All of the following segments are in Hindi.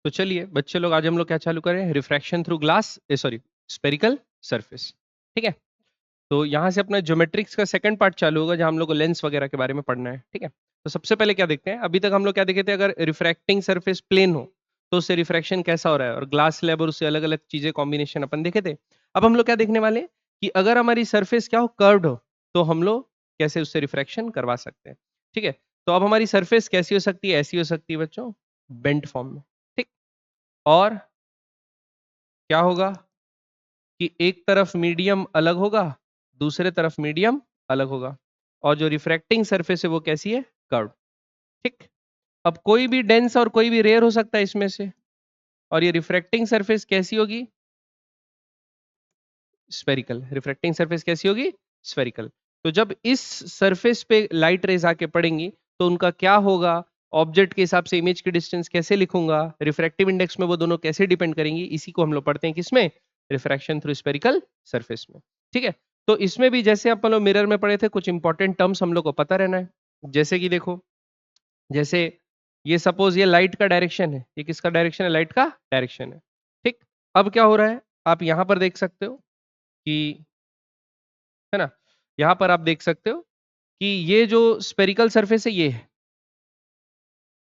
तो चलिए बच्चे लोग, आज हम लोग क्या चालू करें, refraction through glass, sorry, spherical surface. ठीक है, तो यहाँ से अपना ज्योमेट्रिक्स का सेकंड पार्ट चालू होगा, जहाँ हम लोग को लेंस वगैरह के बारे में पढ़ना है। ठीक है, तो सबसे पहले क्या देखते हैं, अभी तक हम लोग क्या देखे थे, अगर रिफ्रैक्टिंग सरफेस प्लेन हो तो उससे रिफ्रैक्शन कैसा हो रहा है, और ग्लास स्लैब और उससे अलग अलग चीजें कॉम्बिनेशन अपन देखे थे। अब हम लोग क्या देखने वाले हैं कि अगर हमारी सरफेस क्या हो, कर्व्ड हो, तो हम लोग कैसे उससे रिफ्रैक्शन करवा सकते हैं। ठीक है, तो अब हमारी सरफेस कैसी हो सकती है, ऐसी हो सकती है बच्चों, बेंट फॉर्म में। ठीक, और क्या होगा कि एक तरफ मीडियम अलग होगा, दूसरे तरफ मीडियम अलग होगा, और जो रिफ्रैक्टिंग सरफेस है वो कैसी है, कर्व। ठीक, अब कोई भी डेंस और कोई भी रेयर हो सकता है इसमें से, और ये रिफ्रैक्टिंग सरफेस कैसी होगी, स्फेरिकल। रिफ्रैक्टिंग सरफेस कैसी होगी, स्फेरिकल। तो जब इस सरफेस पे लाइट रेज आके पड़ेंगी तो उनका क्या होगा, ऑब्जेक्ट के हिसाब से इमेज की डिस्टेंस कैसे लिखूंगा, रिफ्रैक्टिव इंडेक्स में वो दोनों कैसे डिपेंड करेंगी, इसी को हम लोग पढ़ते हैं किसमें, रिफ्रैक्शन थ्रू स्फेरिकल सरफेस में। ठीक है, तो इसमें भी जैसे अपन लोग मिरर में पढ़े थे, कुछ इंपॉर्टेंट टर्म्स हम लोग को पता रहना है। जैसे कि देखो, जैसे ये सपोज ये लाइट का डायरेक्शन है, ये किसका डायरेक्शन है, लाइट का डायरेक्शन है। ठीक, अब क्या हो रहा है, आप यहां पर देख सकते हो कि, है ना, यहां पर आप देख सकते हो कि ये जो स्पेरिकल सरफेस है ये है।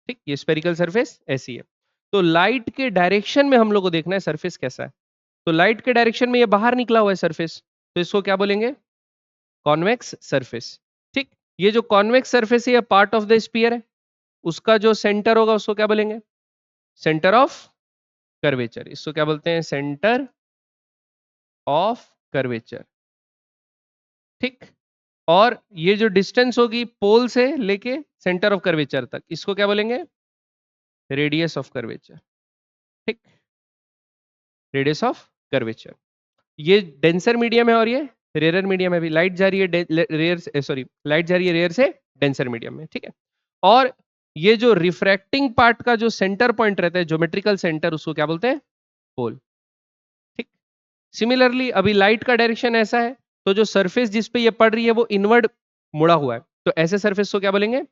ठीक, ये स्पेरिकल सरफेस ऐसी है। तो लाइट के डायरेक्शन में हम लोग को देखना है सरफेस कैसा है। तो लाइट के डायरेक्शन में ये बाहर निकला हुआ है सरफेस, तो इसको क्या बोलेंगे, कॉन्वेक्स सरफेस। ठीक, ये जो कॉन्वेक्स सरफेस है ये पार्ट ऑफ द स्फीयर है, उसका जो सेंटर होगा उसको क्या बोलेंगे, सेंटर ऑफ कर्वेचर। इसको क्या बोलते हैं, सेंटर ऑफ कर्वेचर। ठीक, और ये जो डिस्टेंस होगी पोल से लेके सेंटर ऑफ कर्वेचर तक, इसको क्या बोलेंगे, रेडियस ऑफ कर्वेचर। ठीक, रेडियस ऑफ कर्वेचर। ये डेंसर मीडियम है और ये रेयर मीडियम है, भी लाइट जा रही है रेयर, सॉरी, लाइट जा रही है रेयर से डेंसर मीडियम में। ठीक है, और ये जो रिफ्रैक्टिंग पार्ट का जो सेंटर पॉइंट रहता है, ज्योमेट्रिकल सेंटर, उसको क्या बोलते हैं, पोल। ठीक, सिमिलरली अभी लाइट का डायरेक्शन ऐसा है, तो जो सरफेस जिस पे ये पड़ रही है वो इनवर्ड मुड़ा हुआ है, तो ऐसे सरफेस को क्या बोलेंगे,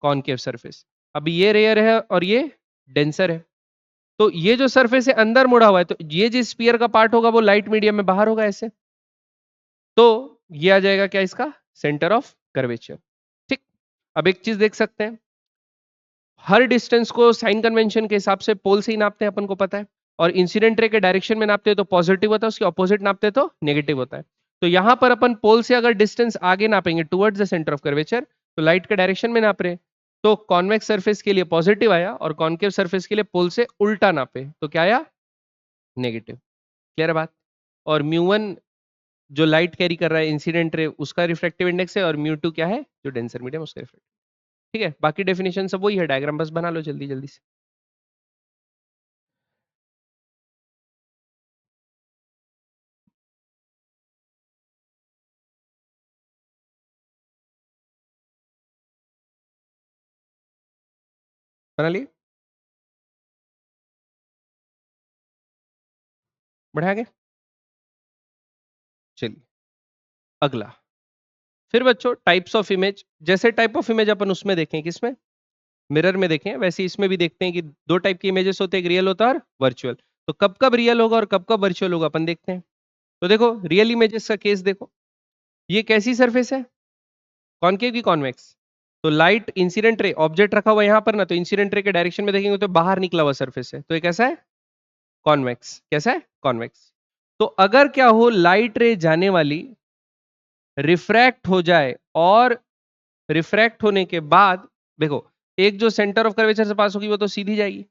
कॉनकेव सरफेस। अभी ये रेयर है और ये डेंसर है, तो ये जो सरफेस है अंदर मुड़ा हुआ है, तो ये जिस स्पीयर का पार्ट होगा वो लाइट मीडियम में बाहर होगा ऐसे, तो ये आ जाएगा क्या, इसका सेंटर ऑफ कर्वेचर। ठीक, अब एक चीज देख सकते हैं, हर डिस्टेंस को साइन कन्वेंशन के हिसाब से पोल से ही नापते हैं, अपन को पता है, और इंसिडेंट रे के डायरेक्शन में नापते हैं तो पॉजिटिव होता है, उसके ऑपोजिट नापते हैं तो नेगेटिव होता है। तो यहां पर अपन पोल से अगर डिस्टेंस आगे नापेंगे towards the centre of curvature, तो लाइट के डायरेक्शन में नाप रहे हैं, तो कॉन्वेक्स सरफेस के लिए पॉजिटिव आया, और कॉन्केव सरफेस के लिए पोल से उल्टा नापे तो क्या आया, नेगेटिव। क्लियर है बात। और म्यू1 जो लाइट कैरी कर रहा है इंसिडेंट रे, उसका रिफ्रैक्टिव इंडेक्स है, और म्यू2 क्या है, जो डेंसर मीडियम उसका रिफ्रैक्टिव। ठीक है, बाकी डेफिनेशन सब वही है, डायग्राम बस बना लो जल्दी जल्दी से। बना लिए, बढ़ा आगे, चलिए अगला। फिर बच्चों टाइप्स ऑफ इमेज, जैसे टाइप ऑफ इमेज अपन उसमें देखें, किसमें, मिरर में देखें, वैसे इसमें भी देखते हैं कि दो टाइप की इमेजेस होते हैं, एक रियल होता है और वर्चुअल। तो कब कब रियल होगा और कब कब वर्चुअल होगा अपन देखते हैं। तो देखो रियल इमेजेस का केस देखो, ये कैसी सरफेस है, कॉनकेव की कॉन्वेक्स। तो लाइट इंसिडेंट रे, ऑब्जेक्ट रखा हुआ है यहाँ पर ना, तो इंसिडेंट रे के डायरेक्शन में देखेंगे तो बाहर निकला हुआ सरफेस है, तो ये कैसा है, कॉन्वेक्स। कैसा है, कॉन्वेक्स। तो अगर क्या हो, लाइट रे जाने वाली रिफ्रैक्ट हो जाए, और रिफ्रैक्ट होने के बाद देखो, एक जो सेंटर ऑफ कर्वेचर से पास होगी वो तो सीधी जाएगी,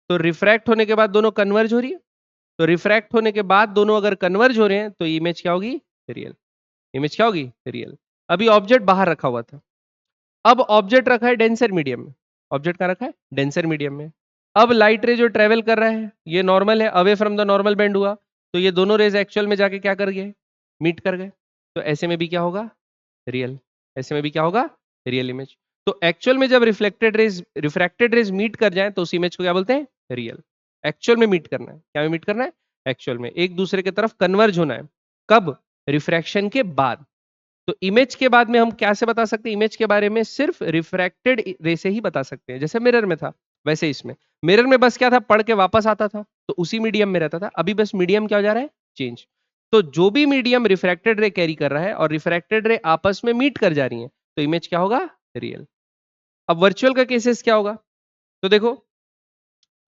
तो रिफ्रैक्ट होने के बाद दोनों कन्वर्ज हो रही है, तो रिफ्रैक्ट होने के बाद दोनों अगर कन्वर्ज हो रहे हैं तो इमेज क्या होगी, रियल। इमेज क्या होगी, रियल। अभी ऑब्जेक्ट बाहर रखा हुआ था, अब ऑब्जेक्ट रखा है डेंसर मीडियम में, ऑब्जेक्ट कहाँ रखा है, डेंसर मीडियम में। अब लाइट रे जो ट्रेवल कर रहा है, ये नॉर्मल है, away from the normal band हुआ, तो ये दोनों रेज एक्चुअल में जाके क्या कर गए, मीट कर गए, तो ऐसे में भी क्या होगा, रियल। ऐसे में भी क्या होगा, रियल इमेज। तो एक्चुअल में जब रिफ्रैक्टेड रेज मीट कर जाए तो उस इमेज को क्या बोलते हैं, रियल। एक्चुअल में मीट करना है, क्या में मीट करना है, एक्चुअल में एक दूसरे की तरफ कन्वर्ज होना है, कब, रिफ्रैक्शन के बाद। तो इमेज के बाद में हम क्या से बता सकते हैं, इमेज के बारे में सिर्फ रिफ्रैक्टेड रे से ही बता सकते हैं, जैसे मिरर में था, वैसे इसमें मिरर में बस क्या था, पढ़ के वापस आता था तो उसी मीडियम में रहता था, अभी बस मीडियम क्या हो जा रहा है, चेंज। तो जो भी मीडियम रिफ्रैक्टेड रे कैरी कर रहा है और रिफ्रैक्टेड रे आपस में मीट कर जा रही है तो इमेज क्या होगा, रियल। अब वर्चुअल का केसेस क्या होगा, तो देखो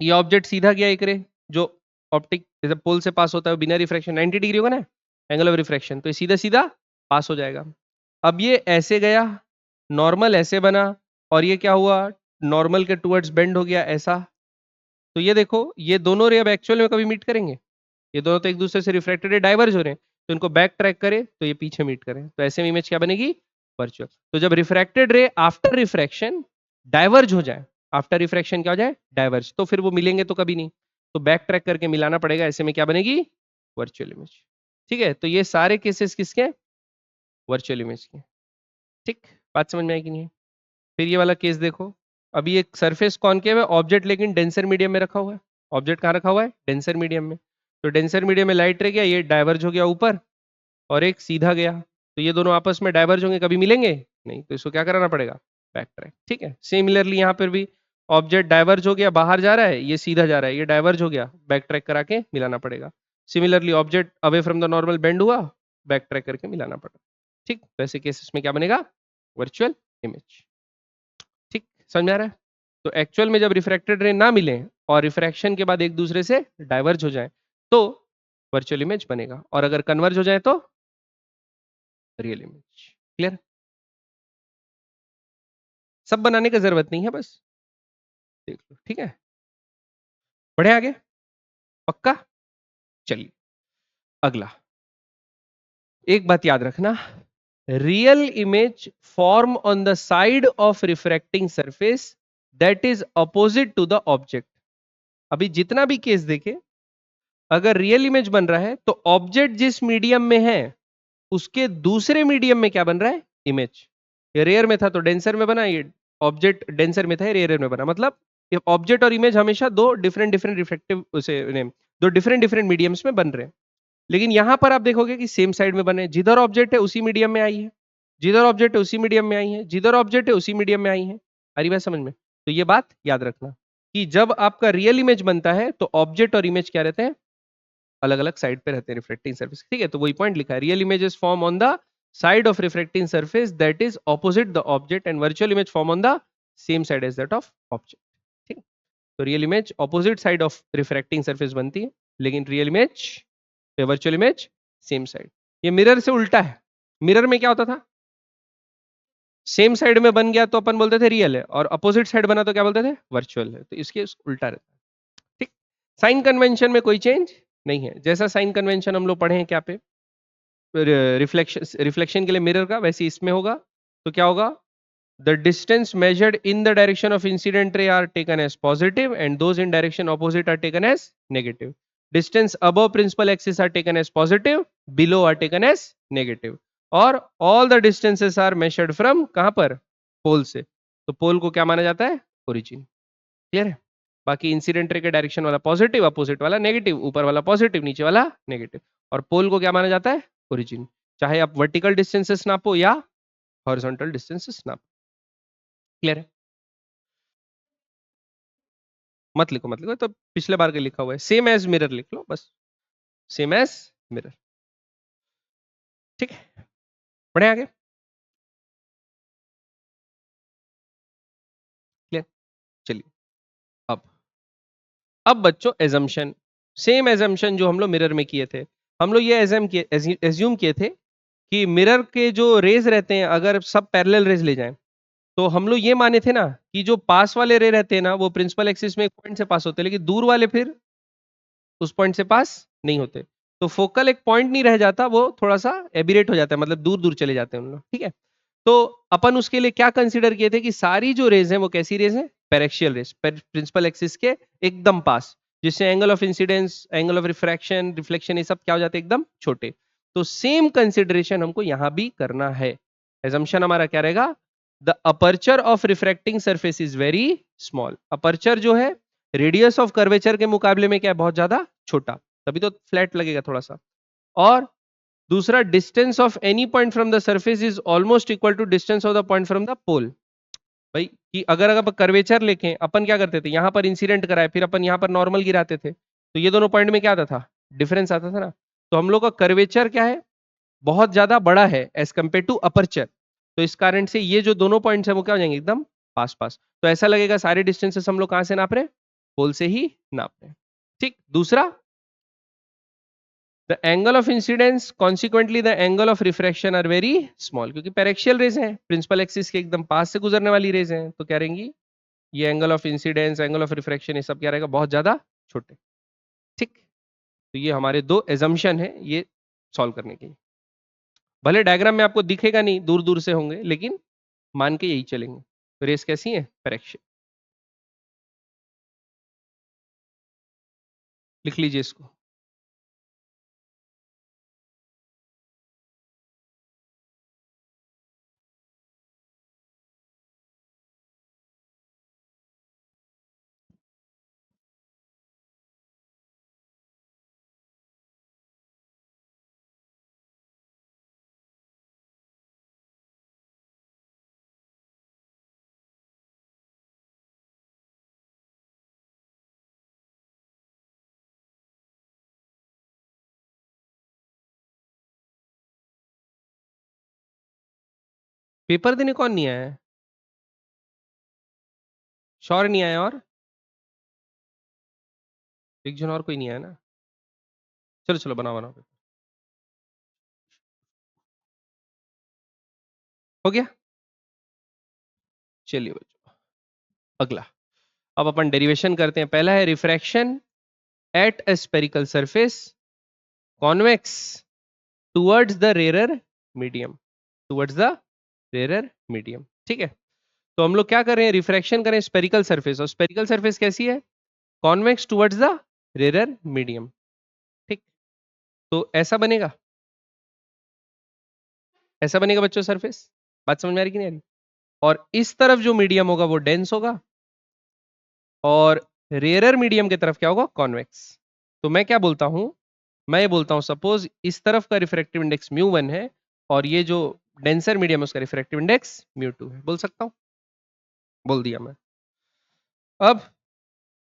ये ऑब्जेक्ट सीधा गया एक रे, जो ऑप्टिक जैसे पोल से पास होता है बिना रिफ्रैक्शन 90 डिग्री होगा ना एंगल ऑफ रिफ्रैक्शन, तो ये सीधा सीधा पास हो जाएगा। अब ये ऐसे गया, नॉर्मल ऐसे बना, और ये क्या हुआ, नॉर्मल के टुवर्ड्स बेंड हो गया ऐसा। तो ये देखो ये दोनों रे अब एक्चुअल में कभी मीट करेंगे, ये दोनों तो एक दूसरे से रिफ्रैक्टेड डाइवर्ज हो रहे हैं, तो इनको बैक ट्रैक करे तो ये पीछे मीट करें, तो ऐसे में इमेज क्या बनेगी, वर्चुअल। तो जब रिफ्रैक्टेड रे आफ्टर रिफ्रैक्शन डाइवर्ज हो जाए, आफ्टर रिफ्रैक्शन क्या हो जाए, डाइवर्ज, तो फिर वो मिलेंगे तो कभी नहीं, तो बैक ट्रैक करके मिलाना पड़ेगा, ऐसे में क्या बनेगी, वर्चुअल इमेज। ठीक है, तो ये सारे केसेस किसके, वर्चुअल इमेज के। ठीक, बात समझ में आई कि नहीं? फिर ये वाला केस देखो, अभी एक सरफेस कॉनकेव है, ऑब्जेक्ट लेकिन डेंसर मीडियम में रखा हुआ है, ऑब्जेक्ट कहाँ रखा हुआ है, डेंसर मीडियम में। तो डेंसर मीडियम में लाइट रह गया, ये डाइवर्ज हो गया ऊपर और एक सीधा गया, तो ये दोनों आपस में डाइवर्ज होंगे, कभी मिलेंगे नहीं, तो इसको क्या कराना पड़ेगा, बैक ट्रैक। ठीक है, सिमिलरली यहाँ पर भी ऑब्जेक्ट डाइवर्ज हो गया, बाहर जा रहा है, ये सीधा जा रहा है, ये डाइवर्ज हो गया, बैक ट्रैक करा के मिलाना पड़ेगा। Similarly object away from the normal bend हुआ, बैक ट्रैक करके मिलाना पड़ा। ठीक, वैसे केसेस में क्या बनेगा, वर्चुअल इमेज। ठीक, समझ में आ रहा है? तो एक्चुअल में जब रिफ्रैक्टेड रे ना मिले और रिफ्रैक्शन के बाद एक दूसरे से डाइवर्ज हो जाए तो वर्चुअल इमेज बनेगा, और अगर कन्वर्ज हो जाए तो रियल इमेज। क्लियर? सब बनाने की जरूरत नहीं है, बस देख लो। ठीक है, बढ़े आगे, पक्का? चलिए अगला, एक बात याद रखना, real image form on the side of refracting surface that is opposite to the object. अभी जितना भी केस देखे, अगर रियल इमेज बन रहा है तो ऑब्जेक्ट जिस मीडियम में है उसके दूसरे मीडियम में क्या बन रहा है, इमेज। ये रेयर में था तो डेंसर में बना, ये ऑब्जेक्ट डेंसर में था, ये रेयर में बना, मतलब ये ऑब्जेक्ट और इमेज हमेशा दो डिफरेंट डिफरेंट रिफ्लेक्टिव उसे दो डिफरेंट डिफरेंट मीडियम्स में बन रहे हैं। लेकिन यहां पर आप देखोगे कि सेम साइड में बने, जिधर ऑब्जेक्ट है उसी मीडियम में आई है, जिधर ऑब्जेक्ट है उसी मीडियम में आई है, जिधर ऑब्जेक्ट है उसी मीडियम में आई है। आ रही बात समझ में? तो ये बात याद रखना कि जब आपका रियल इमेज बनता है तो ऑब्जेक्ट और इमेज क्या रहते हैं, अलग अलग साइड पे रहते हैं रिफ्लेक्टिंग सरफेस। ठीक है, तो वही पॉइंट लिखा है, real images form on the side of reflecting surface that is opposite the object and virtual image form on the same side as that of object. ठीक, तो real image opposite side of refracting surface बनती है, लेकिन real image virtual image same side. ये मिरर से उल्टा है, मिरर में क्या होता था, सेम साइड में बन गया तो अपन बोलते थे रियल है, और अपोजिट साइड बना तो क्या बोलते थे, वर्चुअल है, तो इसके उल्टा रहता है। ठीक, साइन कन्वेंशन में कोई चेंज नहीं है, जैसा साइन कन्वेंशन हम लोग पढ़े हैं क्या पे, रिफ्लेक्शन रिफ्लेक्शन के लिए मिरर का, वैसे इसमें होगा। तो क्या होगा, the distance measured in the direction of incident ray are taken as positive and those in direction opposite are taken as negative. Distance above principal axis are taken as positive, below are taken as negative, और all the distances are measured from कहां पर, पोल से, तो पोल को क्या माना जाता है, ओरिजिन। क्लियर है? बाकी इंसिडेंट रे के डायरेक्शन वाला पॉजिटिव, अपोजिट वाला नेगेटिव, ऊपर वाला पॉजिटिव, नीचे वाला नेगेटिव, और पोल को क्या माना जाता है, ओरिजिन। चाहे आप वर्टिकल डिस्टेंसेस नापो या हॉरिजॉन्टल डिस्टेंसेस नापो। क्लियर है? मत लिखो, तो पिछले बार का लिखा हुआ है, सेम एज मिरर लिख लो बस, सेम एज मिरर। ठीक है, बढ़े आगे। क्लियर? चलिए, अब अब बच्चों एजम्पशन, सेम एजम्पशन जो हम लोग मिरर में किए थे, हम लोग ये एज्यूम किए थे कि मिरर के जो रेज रहते हैं अगर सब पैरेलल रेज ले जाएं, तो हम लोग ये माने थे ना कि जो पास वाले रे रहते हैं ना वो प्रिंसिपल एक्सिस में एक पॉइंट से पास होते हैं, लेकिन दूर वाले फिर उस पॉइंट से पास नहीं होते। तो फोकल एक पॉइंट नहीं रह जाता, वो थोड़ा सा एबिरेट हो जाता है, मतलब दूर दूर चले जाते हैं उन लोग। ठीक है, तो अपन उसके लिए क्या कंसीडर किए थे कि सारी जो रेज है वो कैसी रेज है, पैरेक्शियल रेज, प्रिंसिपल एक्सिस के एकदम पास, जिससे angle of incidence, angle of refraction, reflection, ये सब क्या हो जाते हैं, एकदम छोटे। तो सेम कंसिडरेशन हमको यहां भी करना है। एजम्पशन हमारा क्या रहेगा, the aperture of refracting surface is very small. Aperture जो है रेडियस ऑफ कर्वेचर के मुकाबले में क्या है, बहुत ज्यादा छोटा, तभी तो फ्लैट लगेगा थोड़ा सा। और दूसरा, distance of any point from the surface is almost equal to distance of the point from the pole. भाई कि अगर अगर कर्वेचर लिखें, अपन क्या करते थे, यहाँ पर इंसिडेंट कराए, फिर अपन यहाँ पर नॉर्मल गिराते थे, तो ये दोनों पॉइंट में क्या आता था, डिफरेंस आता था ना। तो हम लोग का कर्वेचर क्या है, बहुत ज्यादा बड़ा है एज कंपेयर टू अपर्चर, तो इस कारण से ये जो दोनों पॉइंट्स है वो क्या हो जाएंगे, एकदम पास पास। तो ऐसा लगेगा सारे डिस्टेंसेस हम लोग कहां से नाप रहे हैं, पोल से ही नाप रहे हैं। ठीक, दूसरा, the angle of incidence consequently the angle of refraction are very small, क्योंकि पेरेक्शियल रेज हैं, प्रिंसिपल एक्सिस के एकदम पास से गुजरने वाली रेज हैं, तो क्या रहेंगी, ये angle of incidence, angle of refraction, ये सब क्या रहेगा, बहुत ज्यादा छोटे। ठीक, तो ये हमारे दो एजम्पशन है ये सॉल्व करने के। भले डायग्राम में आपको दिखेगा नहीं, दूर दूर से होंगे, लेकिन मान के यही चलेंगे। तो रेस कैसी है, पेरेक्शियल। लिख लीजिए इसको। पेपर देने कौन नहीं आया है, श्योर नहीं आया, और एक जन और कोई नहीं आया ना। चलो चलो बनाओ बनाओ पेपर। हो गया, चलिए बच्चों अगला। अब अपन डेरिवेशन करते हैं। पहला है refraction at a spherical surface convex towards the rare medium, towards the rare medium. ठीक है, तो हम लोग क्या कर रहे हैं, रिफ्रैक्शन करें स्पेरिकल सरफेस, और स्पेरिकल सरफेस कैसी है, convex towards the rare medium. ठीक, तो ऐसा बनेगा, ऐसा बनेगा बच्चों सरफेस, बात समझ में आ रही कि नहीं आ रही। और इस तरफ जो मीडियम होगा वो डेंस होगा, और रेयर मीडियम की तरफ क्या होगा, कॉन्वेक्स। तो मैं क्या बोलता हूं, मैं ये बोलता हूं सपोज इस तरफ का रिफ्रैक्टिव इंडेक्स म्यू 1 है, और ये जो डेंसर मीडियम है उसका रिफ्रैक्टिव इंडेक्स म्यू 2 है, बोल सकता हूं, बोल दिया मैं। अब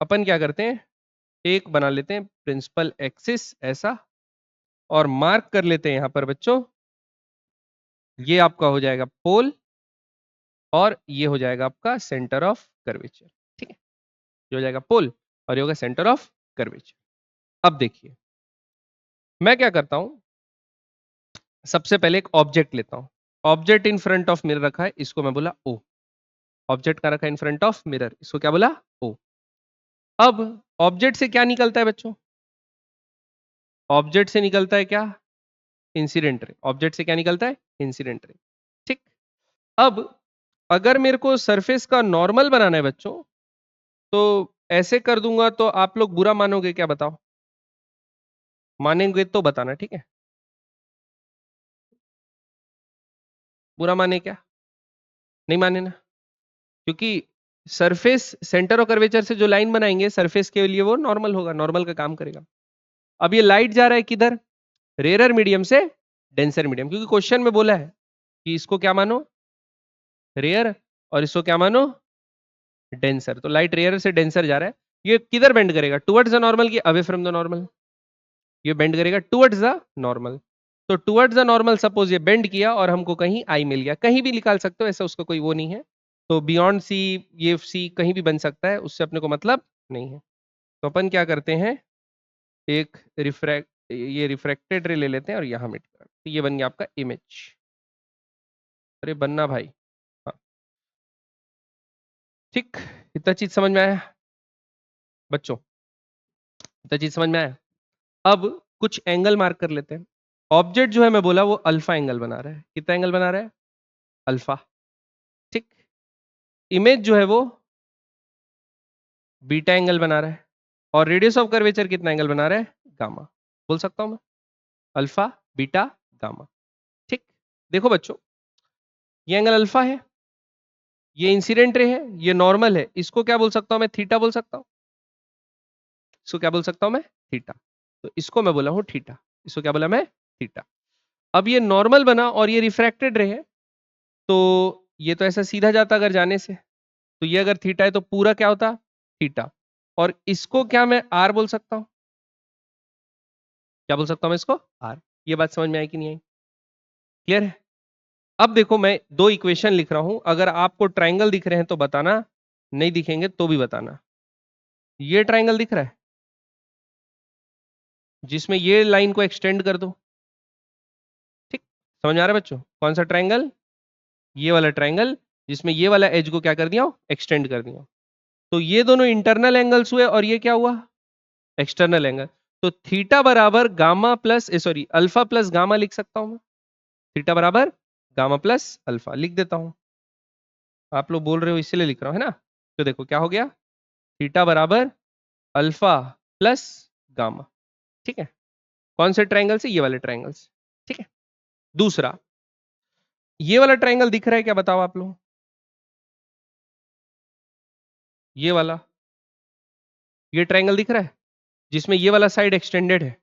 अपन क्या करते हैं, एक बना लेते हैं प्रिंसिपल एक्सिस ऐसा, और मार्क कर लेते हैं यहां पर बच्चों, ये आपका हो जाएगा पोल, और ये हो जाएगा आपका सेंटर ऑफ कर्वेचर। ठीक है, ये हो जाएगा पोल, और ये होगा सेंटर ऑफ कर्वेचर। अब देखिए मैं क्या करता हूं, सबसे पहले एक ऑब्जेक्ट लेता हूं, object in front of mirror रखा है, इसको मैं बोला ओ, ऑब्जेक्ट का रखा है इन फ्रंट ऑफ मिरर, इसको क्या बोला, ओ। अब ऑब्जेक्ट से क्या निकलता है बच्चों, ऑब्जेक्ट से निकलता है क्या, इंसिडेंट रे, ऑब्जेक्ट से क्या निकलता है, इंसिडेंट रे। ठीक, अब अगर मेरे को सरफेस का नॉर्मल बनाना है बच्चों, तो ऐसे कर दूंगा, तो आप लोग बुरा मानोगे क्या, बताओ, मानेंगे तो बताना, ठीक है, बुरा माने क्या, नहीं माने ना, क्योंकि सरफेस सेंटर ऑफ कर्वेचर से जो लाइन बनाएंगे सरफेस के लिए वो नॉर्मल होगा, नॉर्मल का काम करेगा। अब ये लाइट जा रहा है किधर, रेयर मीडियम से डेंसर मीडियम, क्योंकि क्वेश्चन में बोला है कि इसको क्या मानो, रेयर, और इसको क्या मानो, डेंसर। तो लाइट रेयर से डेंसर जा रहा है, ये किधर बेंड करेगा, टुवर्ड्स द नॉर्मल की अवे फ्रॉम द नॉर्मल, ये बेंड करेगा टुवर्ड्स द नॉर्मल। तो टुवर्ड्स द नॉर्मल सपोज ये बेंड किया और हमको कहीं आई मिल गया, कहीं भी निकाल सकते हो, ऐसा उसका कोई वो नहीं है, तो बियॉन्ड सी, ये सी कहीं भी बन सकता है, उससे अपने को मतलब नहीं है। तो अपन क्या करते हैं, एक रिफ्रैक्ट, ये रिफ्रैक्टेड रे ले लेते हैं और यहाँ मिट कर, तो ये बन गया आपका इमेज। अरे बनना भाई, हाँ ठीक, इतना चीज समझ में आया बच्चों, इतना चीज समझ में आया। अब कुछ एंगल मार्क कर लेते हैं। ऑब्जेक्ट जो है मैं बोला वो अल्फा एंगल बना रहा है, कितना एंगल बना रहा है, अल्फा। ठीक, इमेज जो है वो बीटा एंगल बना रहा है, और रेडियस ऑफ कर्वेचर कितना एंगल बना रहा है, गामा। बोल सकता हूं मैं, अल्फा, बीटा, गामा। ठीक, देखो बच्चों, ये एंगल अल्फा है, ये इंसिडेंट रे है, ये नॉर्मल है, इसको क्या बोल सकता हूं मैं, थीटा बोल सकता हूं, इसको क्या बोल सकता हूं मैं, थीटा। तो इसको मैं बोला हूं थीटा, इसको क्या बोला मैं, थीटा। अब ये नॉर्मल बना और ये रिफ्रैक्टेड रे है, तो ये तो ऐसा सीधा जाता अगर जाने से, तो ये अगर थीटा है तो पूरा क्या होता थीटा, और इसको क्या मैं आर बोल सकता हूं? क्या बोल सकता हूं मैं इसको? आर। ये बात समझ में आई कि नहीं आई? क्लियर है? अब देखो मैं दो इक्वेशन लिख रहा हूं, अगर आपको ट्राइंगल दिख रहे हैं तो बताना, नहीं दिखेंगे तो भी बताना। ये ट्राइंगल दिख रहा है जिसमें ये लाइन को एक्सटेंड कर दो, ठीक? समझ में आ रहा है बच्चों? कौन सा ट्राइंगल? ये वाला ट्राइंगल जिसमें ये वाला एज को क्या कर दिया, एक्सटेंड कर दिया। तो ये दोनों इंटरनल एंगल्स हुए और ये क्या हुआ, एक्सटर्नल एंगल। तो थीटा बराबर gamma plus sorry alpha plus gamma लिख सकता हूं मैं। थीटा बराबर गामा प्लस अल्फा लिख देता हूं। आप लोग बोल रहे हो इसलिए लिख रहा हूं, है ना? तो देखो क्या हो गया, थीटा बराबर अल्फा प्लस गामा, ठीक है? कौन से ट्राइंगल से? ये वाले ट्राइंगल से, ठीक है? दूसरा, ये वाला ट्राइंगल दिख रहा है क्या, बताओ आप लोग? ये वाला, ये ट्राइंगल दिख रहा है जिसमें ये वाला साइड एक्सटेंडेड है।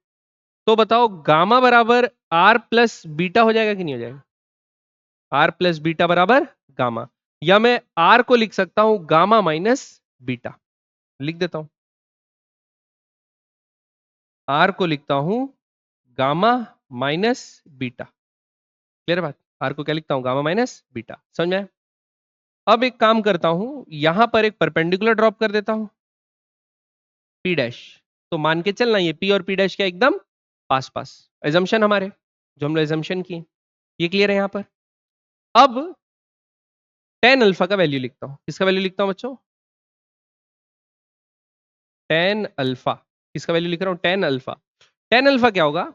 तो बताओ गामा बराबर आर प्लस बीटा हो जाएगा कि नहीं हो जाएगा? आर प्लस बीटा बराबर गामा, या मैं आर को लिख सकता हूं गामा माइनस बीटा, लिख देता हूं। आर को लिखता हूं गामा माइनस बीटा। क्लियर बात? आर को क्या लिखता हूं, गामा माइनस बीटा। समझ में आया? अब एक काम करता हूं, यहां पर एक परपेंडिकुलर ड्रॉप कर देता हूं, पी डैश। तो मान के चलना ये पी और पी डैश क्या एकदम पास पास, एजम्पशन हमारे जो हम लोग एजम्पशन किए, ये क्लियर है यहां पर? अब टेन अल्फा का वैल्यू लिखता हूं। किसका वैल्यू लिखता हूं बच्चों? Tan alpha. किसका वैल्यू लिख रहा हूं? Tan alpha. टेन अल्फा क्या होगा,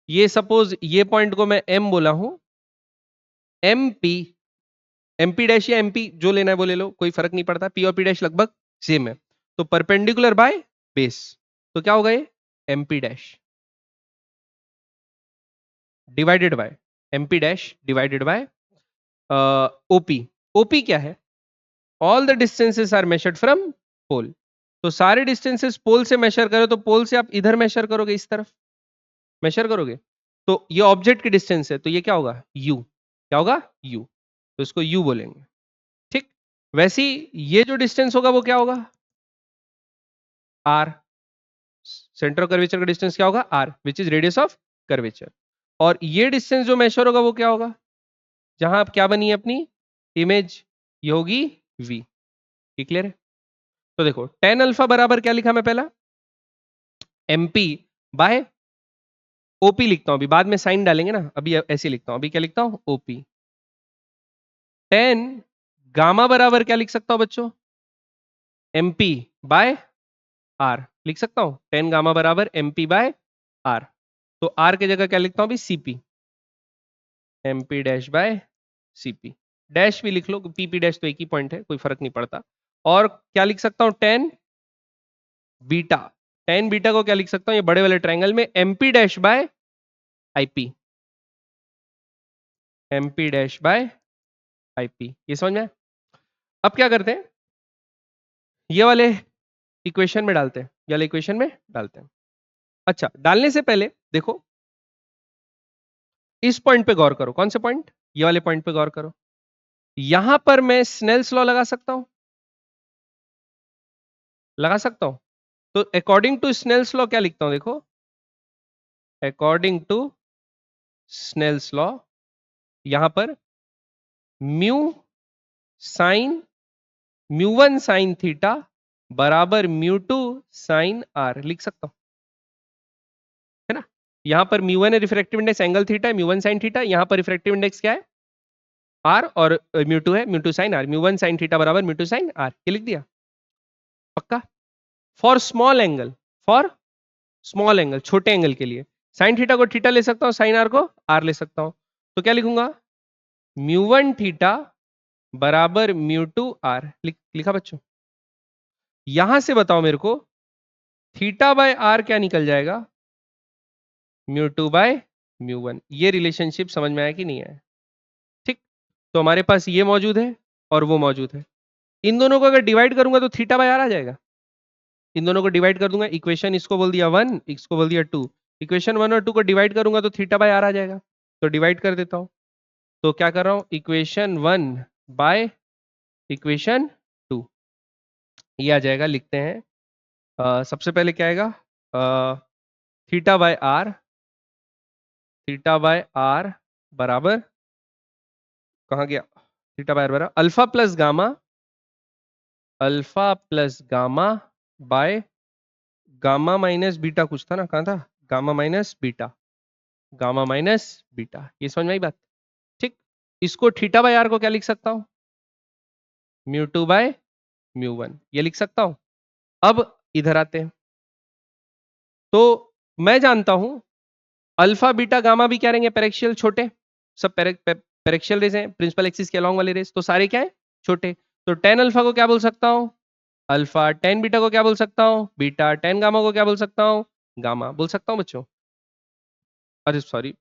ये सपोज ये पॉइंट को मैं एम बोला हूं, एम पी, एमपी डैश या एमपी जो लेना है वो ले लो, कोई फर्क नहीं पड़ता, पी और पी डैश लगभग सेम है। तो परपेंडिकुलर बाय बेस, तो क्या होगा ये, MP dash divided by MP dash divided by OP. OP क्या है? All the distances are measured from pole. तो सारे डिस्टेंसेस पोल से मेजर करो, तो पोल से आप इधर मेजर करोगे, इस तरफ मेजर करोगे, तो ये ऑब्जेक्ट की डिस्टेंस है, तो ये क्या होगा, यू। क्या होगा, यू। तो इसको यू बोलेंगे, ठीक? वैसे ही ये जो डिस्टेंस होगा वो क्या होगा, आर। सेंटर ऑफ कर्वेचर का डिस्टेंस क्या होगा, R, which is radius of curvature. और ये डिस्टेंस जो मेजर होगा वो क्या होगा, जहां आप क्या बनी है अपनी इमेज, ये होगी वी। ये क्लियर है? तो देखो टेन अल्फा बराबर क्या लिखा मैं पहला, एमपी बाय ओपी लिखता हूं, अभी बाद में साइन डालेंगे ना, अभी ऐसे लिखता हूं, अभी क्या लिखता हूं, ओपी। टेन गामा बराबर क्या लिख सकता हूं बच्चों, एमपी बाय आर लिख सकता हूं, टेन गामा बराबर एमपी बाय आर। तो आर की जगह क्या लिखता हूं अभी, CP, MP dash by CP. Dash भी लिख लो, पीपी डैश तो एक ही पॉइंट है, कोई फर्क नहीं पड़ता। और क्या लिख सकता हूं, टेन बीटा। टेन बीटा को क्या लिख सकता हूं, ये बड़े वाले ट्रायंगल में MP dash by IP, MP dash by IP. ये समझ में आया? अब क्या करते हैं, ये वाले इक्वेशन में डालते हैं, ये वाले इक्वेशन में डालते हैं। अच्छा, डालने से पहले देखो इस पॉइंट पे गौर करो। कौन से पॉइंट, ये वाले पॉइंट पे गौर करो। यहां पर मैं स्नेल्स लॉ लगा सकता हूं, लगा सकता हूं। तो अकॉर्डिंग टू स्नेल्स लॉ क्या लिखता हूं, देखो अकॉर्डिंग टू स्नेल्स लॉ, यहां पर mu sine mu one sine theta बराबर म्यू टू साइन आर लिख सकता हूं, है ना? यहां पर म्यू वन है रिफ्रैक्टिव इंडेक्स, एंगल थीटा है, म्यू वन साइन थीटा, यहां पर रिफ्रैक्टिव इंडेक्स क्या है, आर, और म्यू टू है, mu two sine r, mu one sine theta बराबर म्यू टू साइन आर, ये लिख दिया पक्का। For small angle, for small angle, छोटे एंगल के लिए साइन थीटा को थीटा ले सकता हूं, साइन आर को आर ले सकता हूं। तो क्या लिखूंगा, म्यू वन थीटा बराबर म्यू टू आर, लिखा बच्चों? यहां से बताओ मेरे को थीटा बाय आर क्या निकल जाएगा, mu two by mu one. ये रिलेशनशिप समझ में आया कि नहीं आया? ठीक। तो हमारे पास ये मौजूद है और वो मौजूद है। इन दोनों को अगर डिवाइड करूंगा तो थीटा बाय आर आ जाएगा। इन दोनों को डिवाइड कर दूंगा, इक्वेशन इसको बोल दिया वन, इसको बोल दिया टू, इक्वेशन वन और टू को डिवाइड करूंगा तो थीटा बाय आर आ जाएगा। तो डिवाइड कर देता हूं। तो क्या कर रहा हूं, इक्वेशन वन बाय इक्वेशन ये आ जाएगा, लिखते हैं। सबसे पहले क्या आएगा, theta by r, theta by r बराबर, कहाँ गया, थीटा बाय आर बराबर alpha plus gamma, alpha plus gamma by gamma minus beta, कुछ था ना, कहाँ था, gamma minus beta, gamma minus beta. ये समझ में आई बात? ठीक। इसको थीटा बाय आर को क्या लिख सकता हूं, mu two by mu one, ये लिख सकता हूं। अब इधर आते हैं, तो मैं जानता हूं अल्फा बीटा गामा भी क्या रहेंगे, पेरेक्शियल छोटे, सब पेरेक्शियल रेज हैं, प्रिंसिपल एक्सिस के अलॉन्ग वाले रेज, तो सारे क्या है, छोटे। तो टेन अल्फा को क्या बोल सकता हूं, अल्फा, टेन बीटा को क्या बोल सकता हूं, बीटा, टेन गामा को क्या बोल सकता हूं, गामा बोल सकता हूं बच्चों। अरे सॉरी,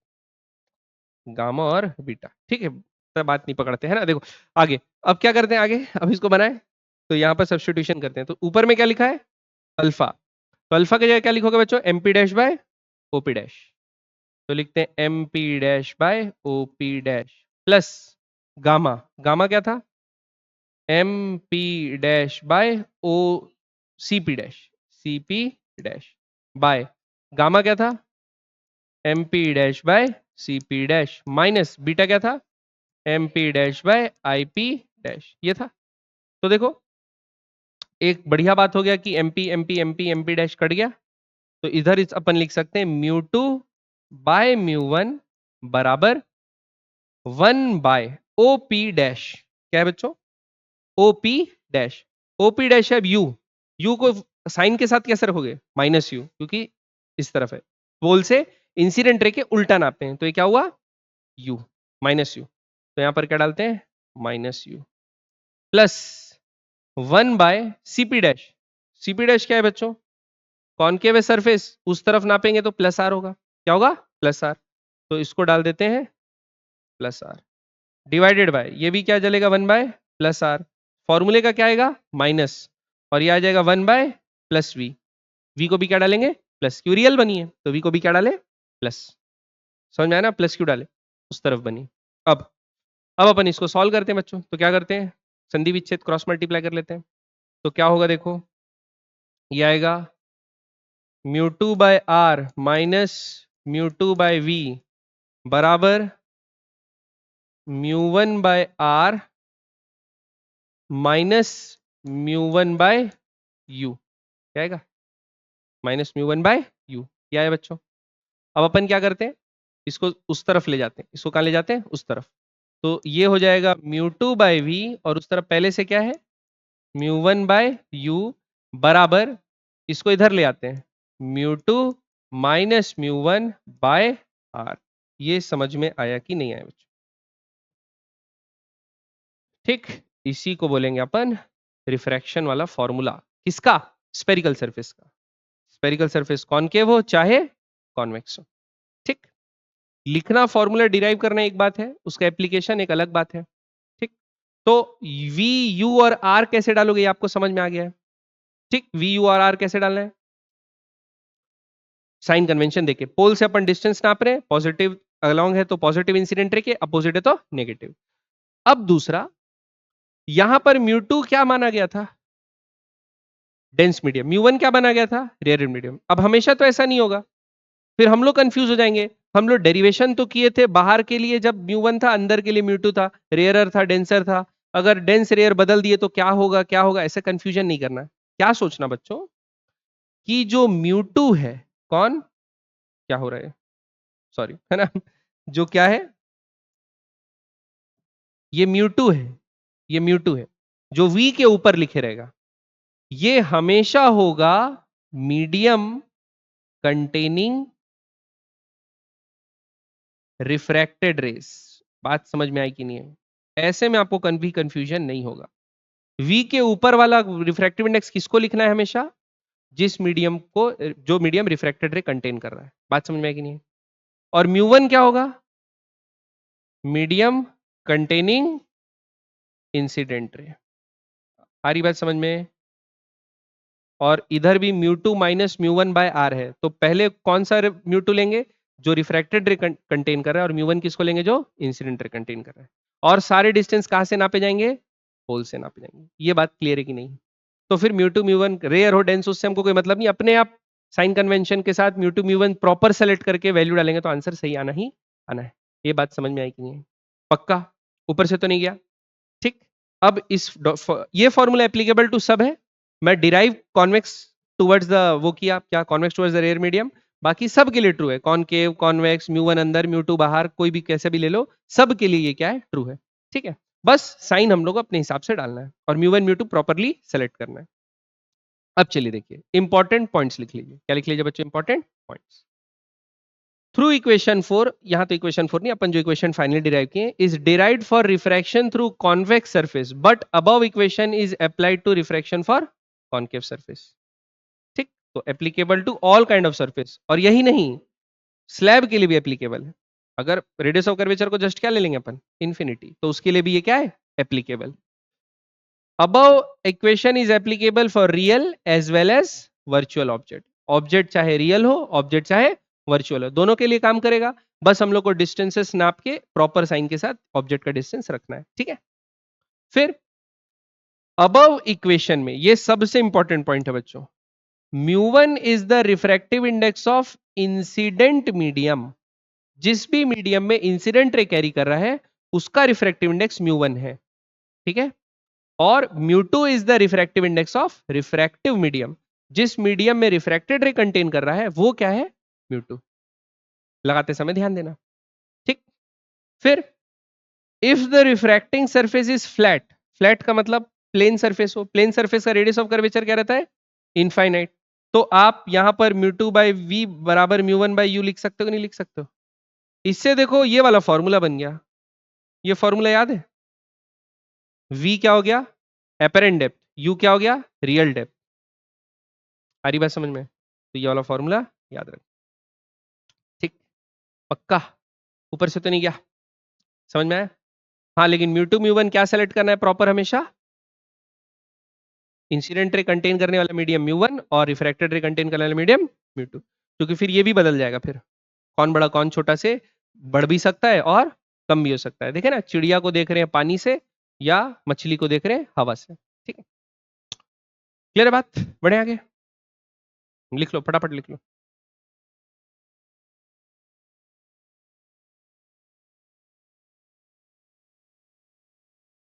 गामा और बीटा, ठीक है, तो बात नहीं पकड़ते हैं ना। देखो आगे, अब क्या करते हैं आगे, अब इसको बनाए तो यहाँ पर सब्स्टिट्यूशन करते हैं। तो ऊपर में क्या लिखा है, अल्फा, तो अल्फा की जगह क्या लिखोगे बच्चों, M P dash by O P dash, तो लिखते हैं M P dash by O P dash plus gamma, gamma क्या था, M P dash by O C P dash, C P dash by gamma क्या था, M P dash by C P dash minus beta क्या था, M P dash by I P dash, ये था। तो देखो एक बढ़िया बात हो गया कि MP MP MP MP dash cut गया, तो इधर इस अपन लिख सकते हैं mu two by mu one बराबर one by O P dash, क्या है बच्चों, O P dash, O P dash है यू, यू को साइन के साथ कैसे रखोगे, माइनस यू, क्योंकि इस तरफ है, पोल से इंसिडेंट रे के उल्टा नापते हैं, तो ये क्या हुआ, यू, माइनस यू, तो यहां पर क्या डालते हैं, minus you plus one by CP dash, CP dash क्या है बच्चों, कॉनकेव है सरफेस, उस तरफ नापेंगे तो प्लस आर होगा, क्या होगा, प्लस आर, तो इसको डाल देते हैं प्लस आर, डिवाइडेड बाय ये भी क्या चलेगा, वन बाय प्लस आर, फॉर्मूले का क्या आएगा, माइनस, और ये आ जाएगा one by plus v, v को भी क्या डालेंगे, प्लस, क्यों रियल बनी है तो वी को भी क्या डाले, प्लस, समझ में आया ना, प्लस क्यों डाले, उस तरफ बनी। अब अपन इसको सॉल्व करते हैं बच्चों, तो क्या करते हैं, संधि विच्छेद क्रॉस मल्टीप्लाई कर लेते हैं, तो क्या होगा देखो, ये आएगा mu two by r minus mu two by v बराबर mu one by r minus mu one by u, क्या आएगा, minus mu one by u, क्या है बच्चों। अब अपन क्या करते हैं, इसको उस तरफ ले जाते हैं, इसको कहाँ ले जाते हैं, उस तरफ, तो ये हो जाएगा म्यू टू बाय वी, और उस तरफ पहले से क्या है, म्यू वन बाय यू बराबर, इसको इधर ले आते हैं, mu two minus mu one by are. ये समझ में आया कि नहीं आया बच्चों, ठीक, इसी को बोलेंगे अपन रिफ्रैक्शन वाला फॉर्मूला, किसका, स्पेरिकल सरफेस का, स्पेरिकल सरफेस कॉनकेव हो चाहे कॉन्वेक्स हो, ठीक। लिखना, फॉर्मूला डिराइव करना एक बात है, उसका एप्लीकेशन एक अलग बात है, ठीक। तो वी यू और आर कैसे डालोगे, ये आपको समझ में आ गया है, ठीक, वी यू और आर कैसे डालना है, साइन कन्वेंशन देके, पोल से अपन डिस्टेंस नाप रहे हैं, पॉजिटिव अलोंग है तो पॉजिटिव इंसिडेंट रे के, अपोजिट है तो नेगेटिव। अब दूसरा, यहां पर म्यू टू क्या माना गया था, डेंस मीडियम, म्यू वन क्या माना गया था, रेयर मीडियम। अब हमेशा तो ऐसा नहीं होगा, फिर हम लोग कंफ्यूज हो जाएंगे, हम लोग डेरिवेशन तो किए थे बाहर के लिए जब म्यू वन था, अंदर के लिए म्यू टू था, रेयरर था, डेंसर था, अगर डेंस रेयर बदल दिए तो क्या होगा क्या होगा, ऐसे कंफ्यूजन नहीं करना, क्या सोचना बच्चों, कि जो म्यू टू है, कौन, क्या हो रहा है, सॉरी, है ना, जो क्या है, ये म्यू टू है, ये म्यू टू है, जो वी के ऊपर लिखे रहेगा, ये हमेशा होगा मीडियम कंटेनिंग रिफ्रैक्टेड रेस। बात समझ में आई कि नहीं है, ऐसे में आपको कभी कंफ्यूजन नहीं होगा। वी के ऊपर वाला रिफ्रैक्टिव इंडेक्स किसको लिखना है हमेशा, जिस मीडियम को, जो मीडियम रिफ्रैक्टेड रे कंटेन कर रहा है। बात समझ में आई कि नहीं है, और म्यू वन क्या होगा, मीडियम कंटेनिंग इंसिडेंट रे, आ रही बात समझ में। और इधर भी mu two minus mu one by R है, तो पहले कौन सा म्यू टू लेंगे, जो रिफ्रैक्टेड रे कंटेन कर रहा है, और म्यू वन किसको लेंगे, जो इंसिडेंट रे कंटेन कर रहा है। और सारे डिस्टेंस कहां से नापे जाएंगे, पोल से नापे जाएंगे। ये बात क्लियर है कि नहीं, तो फिर mu two mu one rear हो डेंस उससे हमको कोई मतलब नहीं, अपने आप साइन कन्वेंशन के साथ mu two mu one proper select करके वैल्यू डालेंगे तो आंसर सही आना ही आना है। ये बात समझ में आई कि नहीं? पक्का? ऊपर से तो नहीं गया? ठीक। अब ये फॉर्मूला एप्लीकेबल टू सब है। मैं डिराइव कॉन्वेक्स टुवर्ड्स द वो किया क्या, convex towards the rare medium, बाकी सब के लिए ट्रू है। कॉनकेव, कॉन्वेक्स, म्यू वन अंदर म्यू टू बाहर, कोई भी कैसे भी ले लो, सब के लिए ये क्या है, ट्रू है। ठीक है, बस साइन हम लोग अपने हिसाब से डालना है और mu one mu two properly select करना है। अब चलिए देखिए इंपॉर्टेंट पॉइंट्स लिख लीजिए। क्या लिख लीजिए बच्चों? Important points. थ्रू इक्वेशन 4, यहां तो इक्वेशन 4 नहीं, अपन जो इक्वेशन फाइनली डिराइव किए, is derived for refraction through convex surface but above equation is applied to refraction for concave surface. ठीक, तो applicable to all kind of surface, और यही नहीं, स्लैब के लिए भी एप्लीकेबल है। अगर रेडियस ऑफ कर्वेचर को जस्ट क्या ले लेंगे अपन, इंफिनिटी, तो उसके लिए भी ये क्या है, applicable. Above equation is applicable for real as well as virtual object. Object चाहे रियल हो, ऑब्जेक्ट चाहे वर्चुअल हो, दोनों के लिए काम करेगा। बस हम लोग को डिस्टेंसेस नाप के प्रॉपर साइन के साथ ऑब्जेक्ट का डिस्टेंस रखना है। ठीक है, फिर अबव इक्वेशन में ये सबसे इंपॉर्टेंट पॉइंट है बच्चों, mu one is the refractive index of incident medium. जिस भी मीडियम में इंसिडेंट रे कैरी कर रहा है उसका रिफ्रैक्टिव इंडेक्स म्यू वन है। ठीक है, और mu two is the refractive index of refractive medium. जिस मीडियम में रिफ्रैक्टेड रे कंटेन कर रहा है वो क्या है, म्यू टू। लगाते समय ध्यान देना। ठीक, फिर if the refracting surface is flat, flat का मतलब प्लेन सरफेस हो, प्लेन सरफेस का रेडियस ऑफ कर्वेचर क्या रहता है, इनफाइनाइट। तो आप यहां पर म्यू टू बाई वी बराबर म्यू वन बाई यू लिख सकते हो कि नहीं लिख सकते हो? इससे देखो ये वाला फॉर्मूला बन गया। ये फॉर्मूला याद है? v क्या हो गया, एपरेंट डेप्थ, u क्या हो गया, रियल डेप्थ। आ रही बात समझ में? तो ये वाला फॉर्मूला याद रख। ठीक, पक्का? ऊपर से तो नहीं गया? समझ में आया? हाँ, लेकिन म्यू टू म्यू वन क्या सेलेक्ट करना है प्रॉपर हमेशा, इंसिडेंट रे कंटेन करने वाला मीडियम म्यू वन और रिफ्रैक्टेड रे कंटेन करने वाला मीडियम म्यू टू, क्योंकि फिर ये भी बदल जाएगा। फिर कौन बड़ा कौन छोटा से बढ़ भी सकता है और कम भी हो सकता है। देखे ना, चिड़िया को देख रहे हैं पानी से या मछली को देख रहे हैं हवा से। ठीक है, क्लियर है बात? बढ़े आगे, लिख लो फटाफट लिख लो।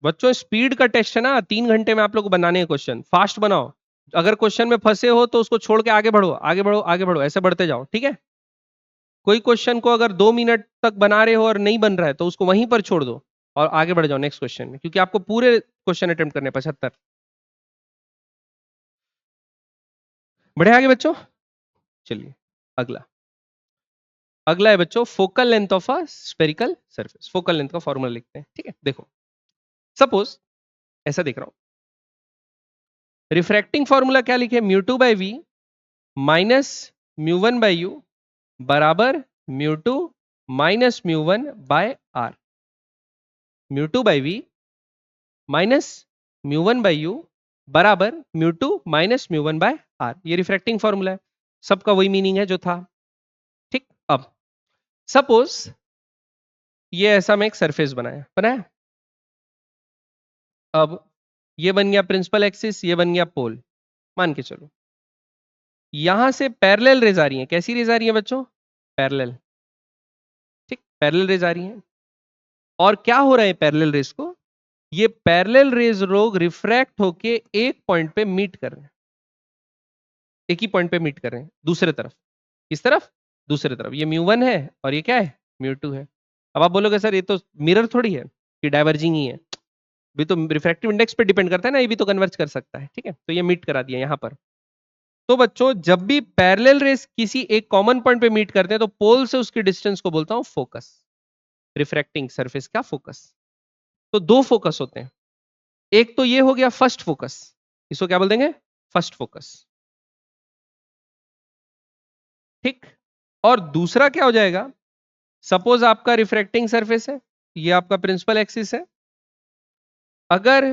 बच्चों स्पीड का टेस्ट है ना, 3 घंटे में आप लोग को बनाने हैं क्वेश्चन, फास्ट बनाओ। अगर क्वेश्चन में फंसे हो तो उसको छोड़ के आगे बढ़ो, आगे बढ़ो, आगे बढ़ो, ऐसे बढ़ते जाओ। ठीक है, कोई क्वेश्चन को अगर 2 मिनट तक बना रहे हो और नहीं बन रहा है तो उसको वहीं पर छोड़ दो और आगे बढ़ जाओ नेक्स्ट क्वेश्चन में, क्योंकि आपको पूरे क्वेश्चन अटेम्प्ट करने 75। बढ़े आगे बच्चों, चलिए अगला। अगला है बच्चों focal length of a spherical surface. Focal length का फॉर्मूला लिखते हैं। ठीक है, देखो सपोज ऐसा देख रहा हूं, रिफ्रैक्टिंग फॉर्मूला क्या लिखे, mu two by v minus mu one by u बराबर mu two minus mu one by r. Mu two by v minus mu one by u बराबर mu two minus mu one by are. ये रिफ्रैक्टिंग फॉर्मूला है, सबका वही मीनिंग है जो था। ठीक, अब सपोज ये ऐसा मैं एक सरफेस बनाया बनाया, अब ये बन गया प्रिंसिपल एक्सिस, ये बन गया पोल, मान के चलो। यहां से पैरेलल रेज आ रही हैं। कैसी रेज आ रही है बच्चों, पैरेलल। ठीक, पैरेलल रेज आ रही हैं। और क्या हो रहा है पैरेलल रेज को, ये पैरेलल रेज लोग रिफ्रैक्ट होके एक पॉइंट पे मीट कर रहे हैं, एक ही पॉइंट पे मीट कर रहे हैं दूसरे तरफ। किस तरफ, दूसरे तरफ। ये म्यू वन है और ये क्या है, म्यू टू है। अब आप बोलोगे सर ये तो मिरर थोड़ी है, ये डाइवर्जिंग ही है। भी तो रिफ्रैक्टिव इंडेक्स पे डिपेंड करता है ना, ये भी तो कन्वर्ज कर सकता है। ठीक है, तो ये मीट करा दिया यहां पर। तो बच्चों जब भी पैरेलल रेस किसी एक कॉमन पॉइंट पे मीट करते हैं तो पोल से उसकी डिस्टेंस को बोलता हूं फोकस, रिफ्रैक्टिंग सरफेस का फोकस। तो दो फोकस होते हैं, एक तो ये हो गया फर्स्ट फोकस, इसको क्या बोल देंगे, फर्स्ट फोकस। ठीक, और दूसरा क्या हो जाएगा, सपोज आपका रिफ्रैक्टिंग सरफेस है, ये आपका प्रिंसिपल एक्सिस है। अगर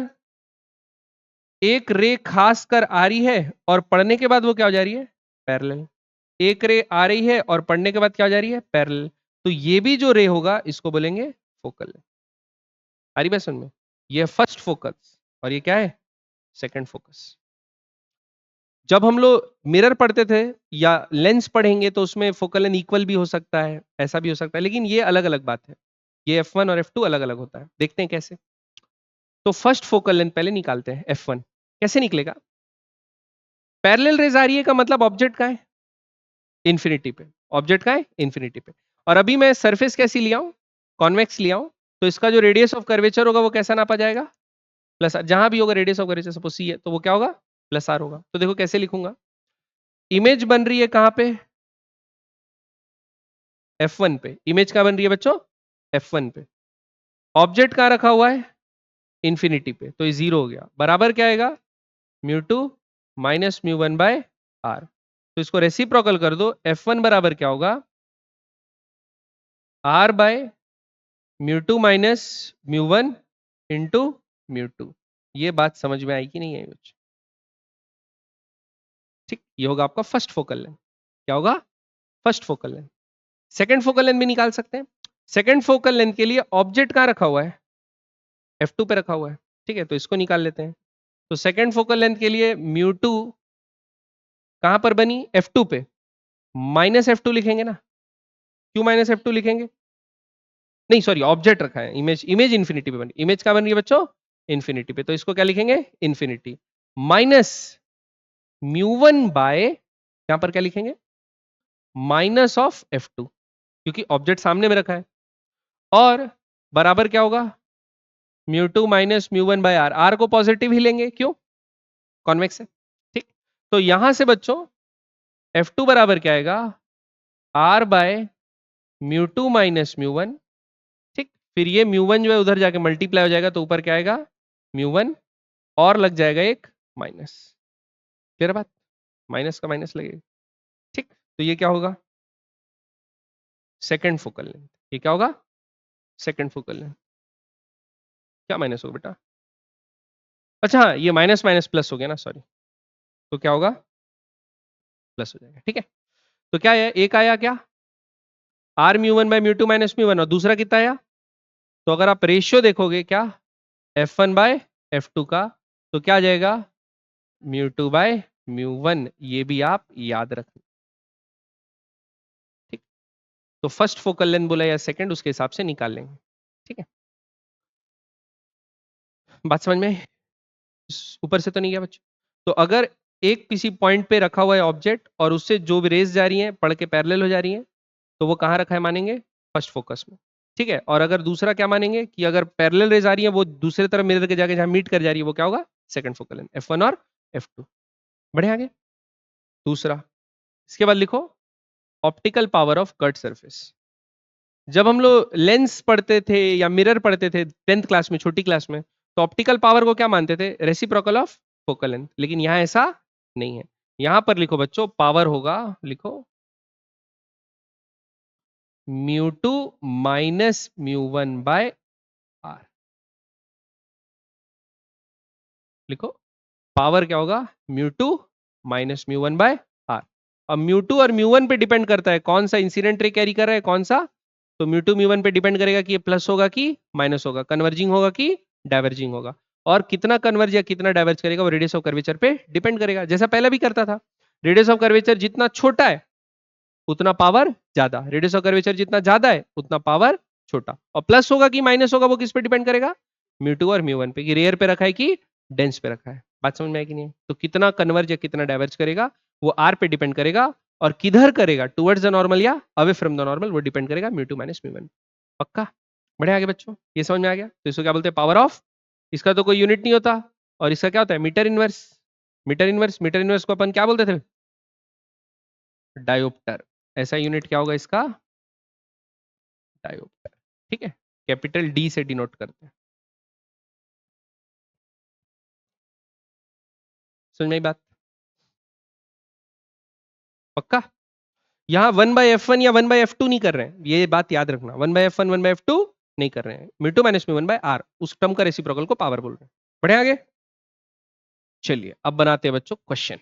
एक रे खास कर आ रही है और पढ़ने के बाद वो क्या हो जा रही है, पैरेलल। एक रे आ रही है और पढ़ने के बाद क्या हो जा रही है, पैरेलल। तो ये भी जो रे होगा इसको बोलेंगे फोकल। आ रही बात समझ में? ये फर्स्ट फोकस और ये क्या है, सेकंड फोकस। जब हम लोग मिरर पढ़ते थे या लेंस पढ़ेंगे तो उसमें फोकल लेंथ इक्वल भी हो सकता है, ऐसा भी हो सकता है, लेकिन ये अलग अलग बात है। ये F1 और F2 अलग अलग होता है। देखते हैं कैसे। तो फर्स्ट फोकल लेंथ पहले निकालते हैं, F1 कैसे निकलेगा। पैरेलल रेज आ रही है का मतलब ऑब्जेक्ट का है इन्फिनिटी पे, ऑब्जेक्ट का है इन्फिनिटी पे। और अभी मैं सरफेस कैसी लिया हूं, कॉन्वेक्स लिया हूं, तो इसका जो रेडियस ऑफ कर्वेचर होगा वो कैसा नापा जाएगा, प्लस आर। जहां भी होगा radius of curvature, suppose C है तो वो क्या होगा, प्लस आर होगा। तो देखो कैसे लिखूंगा, इमेज बन रही है कहां पे, F1 पे। इमेज कहां बन रही है बच्चों, F1 पे। ऑब्जेक्ट कहां रखा हुआ है, इन्फिनिटी पे, तो ये जीरो हो गया। बराबर क्या आएगा, म्यू2 माइनस म्यू1 बाय आर। तो इसको रेसिप्रोकल कर दो, F1 बराबर क्या होगा, आर बाय म्यू2 माइनस म्यू1 इंटू म्यू2। ये बात समझ में आई कि नहीं आई बच्चों, ठीक। ये होगा आपका फर्स्ट फोकल लेंथ। क्या होगा, first focal length. Second focal length भी निकाल सकते हैं। सेकंड फोकल लेंथ के लिए ऑब्जेक्ट कहां रखा हुआ है, F2 पे रखा हुआ है, ठीक है। तो इसको निकाल लेते हैं। तो सेकंड फोकल लेंथ के लिए म्यू2 कहां पर बनी, F2 पे, माइनस F2 लिखेंगे ना। क्यों माइनस F2 लिखेंगे, नहीं सॉरी, ऑब्जेक्ट रखा है, इमेज, इमेज इन्फिनिटी पे बनी। इमेज कहां बन रही है बच्चों, इन्फिनिटी पे, तो इसको क्या लिखेंगे, इन्फिनिटी माइनस म्यू1 बाय, यहां पर क्या लिखेंगे, माइनस ऑफ F2, क्योंकि ऑब्जेक्ट सामने में रखा है। और बराबर क्या होगा, म्यू2 minus mu one by are. Are को पॉजिटिव ही लेंगे, क्यों, कॉन्वेक्स है, ठीक। तो यहां से बच्चों F2 बराबर क्या आएगा, आर बाय म्यू2 माइनस म्यू1, ठीक। फिर ये म्यू1 जो है उधर जाके मल्टीप्लाई हो जाएगा, तो ऊपर क्या आएगा, म्यू1, और लग जाएगा एक माइनस। क्लियर बात, माइनस का माइनस लगेगा, ठीक। तो ये क्या होगा, सेकंड फोकल लेंथ। ये क्या होगा, सेकंड फोकल लेंथ। क्या माइनस होगा बेटा, अच्छा हाँ, ये माइनस माइनस प्लस हो गया ना, सॉरी। तो क्या होगा, प्लस हो जाएगा, ठीक है। तो क्या है, एक आया क्या, आर म्यू1 बाय म्यू2 माइनस म्यू1, और दूसरा कितना आया। तो अगर आप रेशियो देखोगे क्या, F1 बाय F2 का, तो क्या आ जाएगा, म्यू2 बाय म्यू1। ये भी आप याद रखना, ठीक। तो फर्स्ट फोकल लेंथ बोला या सेकंड, उसके हिसाब से निकाल लेंगे, ठीक है। बात समझ में, ऊपर से तो नहीं गया बच्चों। तो अगर एक किसी पॉइंट पे रखा हुआ है ऑब्जेक्ट, और उससे जो भी रेज जा रही हैं पढ़ के पैरेलल हो जा रही हैं, तो वो कहाँ रखा है मानेंगे, फर्स्ट फोकस में, ठीक है। और अगर दूसरा क्या मानेंगे कि अगर पैरेलल रेज आ रही है, वो दूसरे तरफ मिरर के जाके जहां मीट कर जा रही है, वो क्या होगा, सेकंड फोकल लेंथ, F1 और F2। बढ़े आगे, दूसरा। इसके बाद लिखो optical power of cut surface. जब हम लोग लेंस पढ़ते थे या मिरर पढ़ते थे 10th क्लास में, छोटी क्लास में, तो ऑप्टिकल पावर को क्या मानते थे, रेसिप्रोकल ऑफ फोकल लेंथ। लेकिन यहां ऐसा नहीं है। यहां पर लिखो बच्चों, पावर होगा, लिखो म्यू2 माइनस म्यू1 बाय आर। लिखो पावर क्या होगा, म्यू2 माइनस म्यू1 बाय आर। अब म्यू2 और म्यू1 पे डिपेंड करता है कौन सा इंसिडेंट रे कैरी कर रहा है, कौन सा। तो म्यू2 म्यू1 पे डिपेंड करेगा कि ये प्लस होगा कि माइनस होगा, कन्वर्जिंग होगा कि डाइवर्जिंग होगा। और कितना कन्वर्ज या कितना डाइवर्ज करेगा, वो रेडियस ऑफ कर्वेचर पे डिपेंड करेगा, जैसा पहले भी करता था। रेडियस ऑफ कर्वेचर जितना छोटा है उतना पावर ज्यादा, रेडियस ऑफ कर्वेचर जितना ज्यादा है उतना पावर छोटा। और प्लस होगा कि माइनस होगा, वो किस पे डिपेंड करेगा, म्यू2 और म्यू1 पे, कि रेयर पे रखा है कि डेंस पे रखा है। बात समझ में आई कि नहीं। तो कितना कन्वर्ज या कितना डाइवर्ज करेगा, वो आर पे डिपेंड करेगा। और किधर करेगा, टुवर्ड्स द नॉर्मल या अवे फ्रॉम द नॉर्मल, वो डिपेंड करेगा म्यू2 माइनस म्यू1। पक्का, बढ़े आगे बच्चों, ये समझ में आ गया। तो इसको क्या बोलते हैं, पावर ऑफ। इसका तो कोई यूनिट नहीं होता, और इसका क्या होता है, metre inverse. Metre inverse, metre inverse को अपन क्या बोलते थे, डायोप्टर। ऐसा यूनिट क्या होगा इसका, डायोप्टर, ठीक है। कैपिटल डी से डिनोट करते हैं। समझ में आई बात, पक्का। यहाँ 1/f1 या 1/f2 नहीं कर रहे हैं, ये बात याद रखना। 1/f1 1/f2 नहीं कर रहे हैं, म्यू2 माइनस म्यू1 बाय आर, उस टर्म का रेसिप्रोकल को पावर बोल रहे हैं। बढ़े आगे, चलिए अब बनाते हैं बच्चों क्वेश्चन।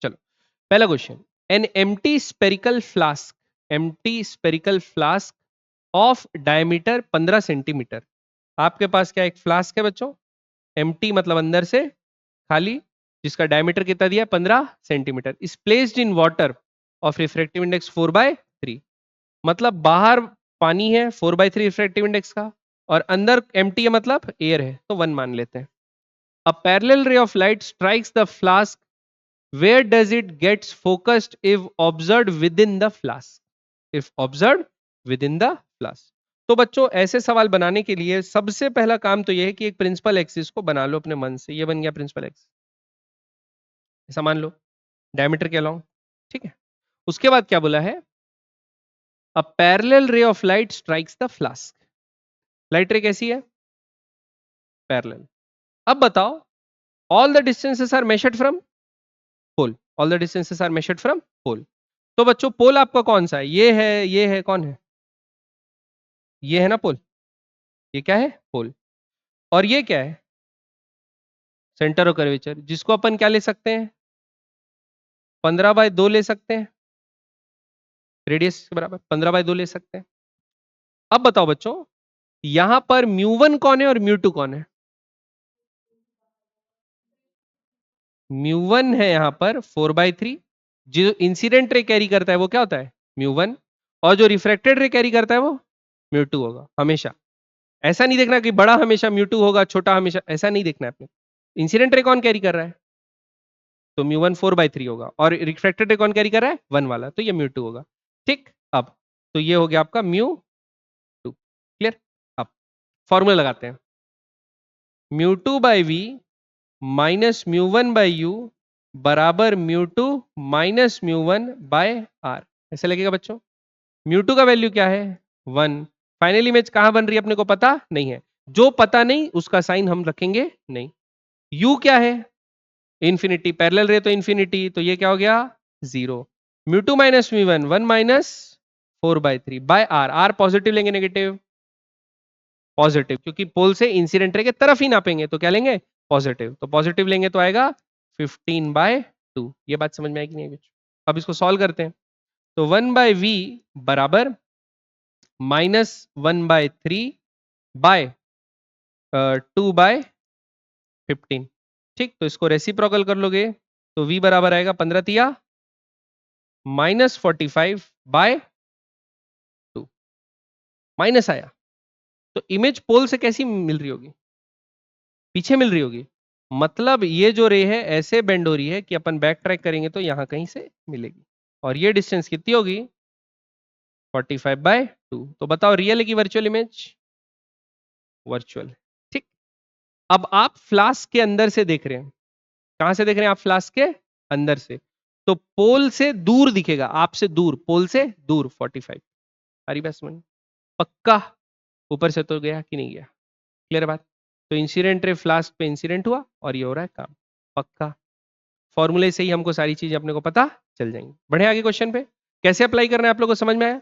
चलो पहला question, an empty spherical flask, empty spherical flask of diameter 15 centimetre. आपके पास क्या एक फ्लास्क है बच्चों, एम्प्टी मतलब अंदर से खाली, जिसका डायमीटर कितना दिया है 15 centimetre, is placed in water of refractive index 4/3। मतलब बाहर पानी है 4/3 रिफ्रैक्टिव इंडेक्स का, और अंदर एम्प्टी है मतलब एयर है, तो 1 मान लेते हैं। A parallel ray of light strikes the flask, where does it gets focused if observed within the flask, if observed within the flask. तो बच्चों ऐसे सवाल बनाने के लिए सबसे पहला काम तो यह है कि एक प्रिंसिपल एक्सिस को बना लो अपने मन से। ये बन गया प्रिंसिपल एक्सिस, ऐसा मान लो, डायमीटर के अलोंग, ठीक है। उसके बाद क्या बोला है, a parallel ray of light strikes the flask. Light ray कैसी है, पैरेलल। अब बताओ, all the distances are measured from pole, all the distances are measured from pole. तो बच्चों पोल आपका कौन सा है, ये है, कौन है, ये है ना पोल, ये क्या है पोल, और ये क्या है सेंटर ऑफ कर्वेचर, जिसको अपन क्या ले सकते हैं 15/2 ले सकते हैं, रेडियस के बराबर 15/2 ले सकते हैं। अब बताओ बच्चों, यहां पर म्यू1 कौन है और म्यू2 कौन है, म्यू1 है यहां पर 4/3, जो इंसिडेंट रे कैरी करता है वो क्या होता है म्यू1, और जो रिफ्रैक्टेड रे कैरी करता है वो म्यू2 होगा हमेशा। ऐसा नहीं देखना कि बड़ा हमेशा म्यू2 होगा, छोटा हमेशा, ऐसा नहीं देखना है अपने। इंसिडेंट रे कौन कैरी कर रहा है, तो म्यू1 4/3 होगा, और रिफ्रैक्टेड रे कौन कैरी कर रहा है 1 वाला, तो ये म्यू2 होगा। ठीक, अब तो ये हो गया आपका म्यू2, क्लियर। अब फॉर्मूला लगाते हैं, म्यू2/v माइनस म्यू1/u बराबर म्यू2 माइनस म्यू1/r, ऐसे लगेगा बच्चों। म्यू2 का वैल्यू क्या है 1, फाइनल इमेज कहां बन रही है अपने को पता नहीं है, जो पता नहीं उसका साइन हम रखेंगे नहीं। u क्या है इंफिनिटी, पैरेलल रे तो इंफिनिटी, तो ये क्या हो गया 0। Mu two minus mu one 1 minus 4/3 by are, r positive लेंगे नेगेटिव, पॉजिटिव, क्योंकि पोल से इंसिडेंट रे के तरफ ही नापेंगे तो क्या लेंगे पॉजिटिव, तो पॉजिटिव लेंगे तो आएगा 15/2। ये बात समझ में आएगी नहीं बच्चों। अब इसको सॉल्व करते हैं, तो 1/v बराबर -1/3 बाय 2/15। ठीक, तो इसको रेसिप्रोकल कर लोगे तो v बराबर आएगा 15 तिया -45/2, माइनस आया। तो इमेज पोल से कैसी मिल रही होगी, पीछे मिल रही होगी, मतलब ये जो रे है ऐसे बेंड हो रही है कि अपन बैक ट्रैक करेंगे तो यहां कहीं से मिलेगी, और ये डिस्टेंस कितनी होगी 45/2। तो बताओ रियल है कि वर्चुअल इमेज, वर्चुअल। ठीक, अब आप फ्लास्क के अंदर से देख रहे हैं, कहां से देख रहे हैं आप फ्लास्क के अंदर से, तो पोल से दूर दिखेगा, आपसे दूर, पोल से दूर 45। सारी बात समझ, पक्का ऊपर से तो गया कि नहीं गया, क्लियर बात। तो इंसिडेंट रे फ्लास्क पे इंसिडेंट हुआ और ये हो रहा है काम, पक्का। फॉर्मूले से ही हमको सारी चीजें अपने को पता चल जाएंगी। बढ़े आगे क्वेश्चन पे, कैसे अप्लाई करना है आप लोगों को समझ में आया,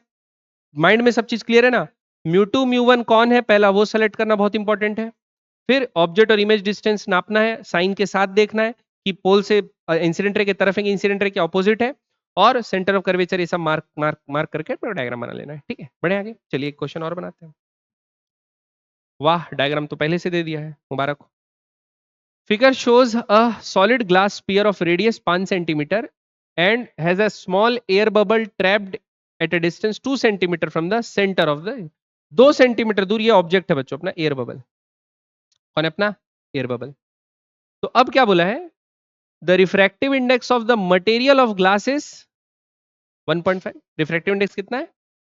माइंड में सब चीज क्लियर है ना। म्यू2 म्यू1 कौन है पहला वो सेलेक्ट करना बहुत इंपॉर्टेंट है, फिर ऑब्जेक्ट और इमेज डिस्टेंस नापना है, साइन के साथ देखना है कि पोल से इंसिडेंट रे के तरफ है कि इंसिडेंट रे के ऑपोजिट है, और सेंटर ऑफ कर्वेचर ये सब मार्क मार्क मार्क करके डायग्राम बना लेना है। ठीक है, बढ़े आगे, चलिए एक क्वेश्चन और बनाते हैं। वाह, डायग्राम तो पहले से दे दिया है, मुबारक हो। Figure shows a solid glass sphere of radius 5 centimeter and has a small air bubble trapped at a distance 2 centimeter from the center of the, 2 centimetre दूर ये ऑब्जेक्ट है बच्चों अपना एयर बबल, कौन है अपना एयर बबल। तो अब क्या बोला है, the refractive index of the material of glass is 1.5, refractive index कितना है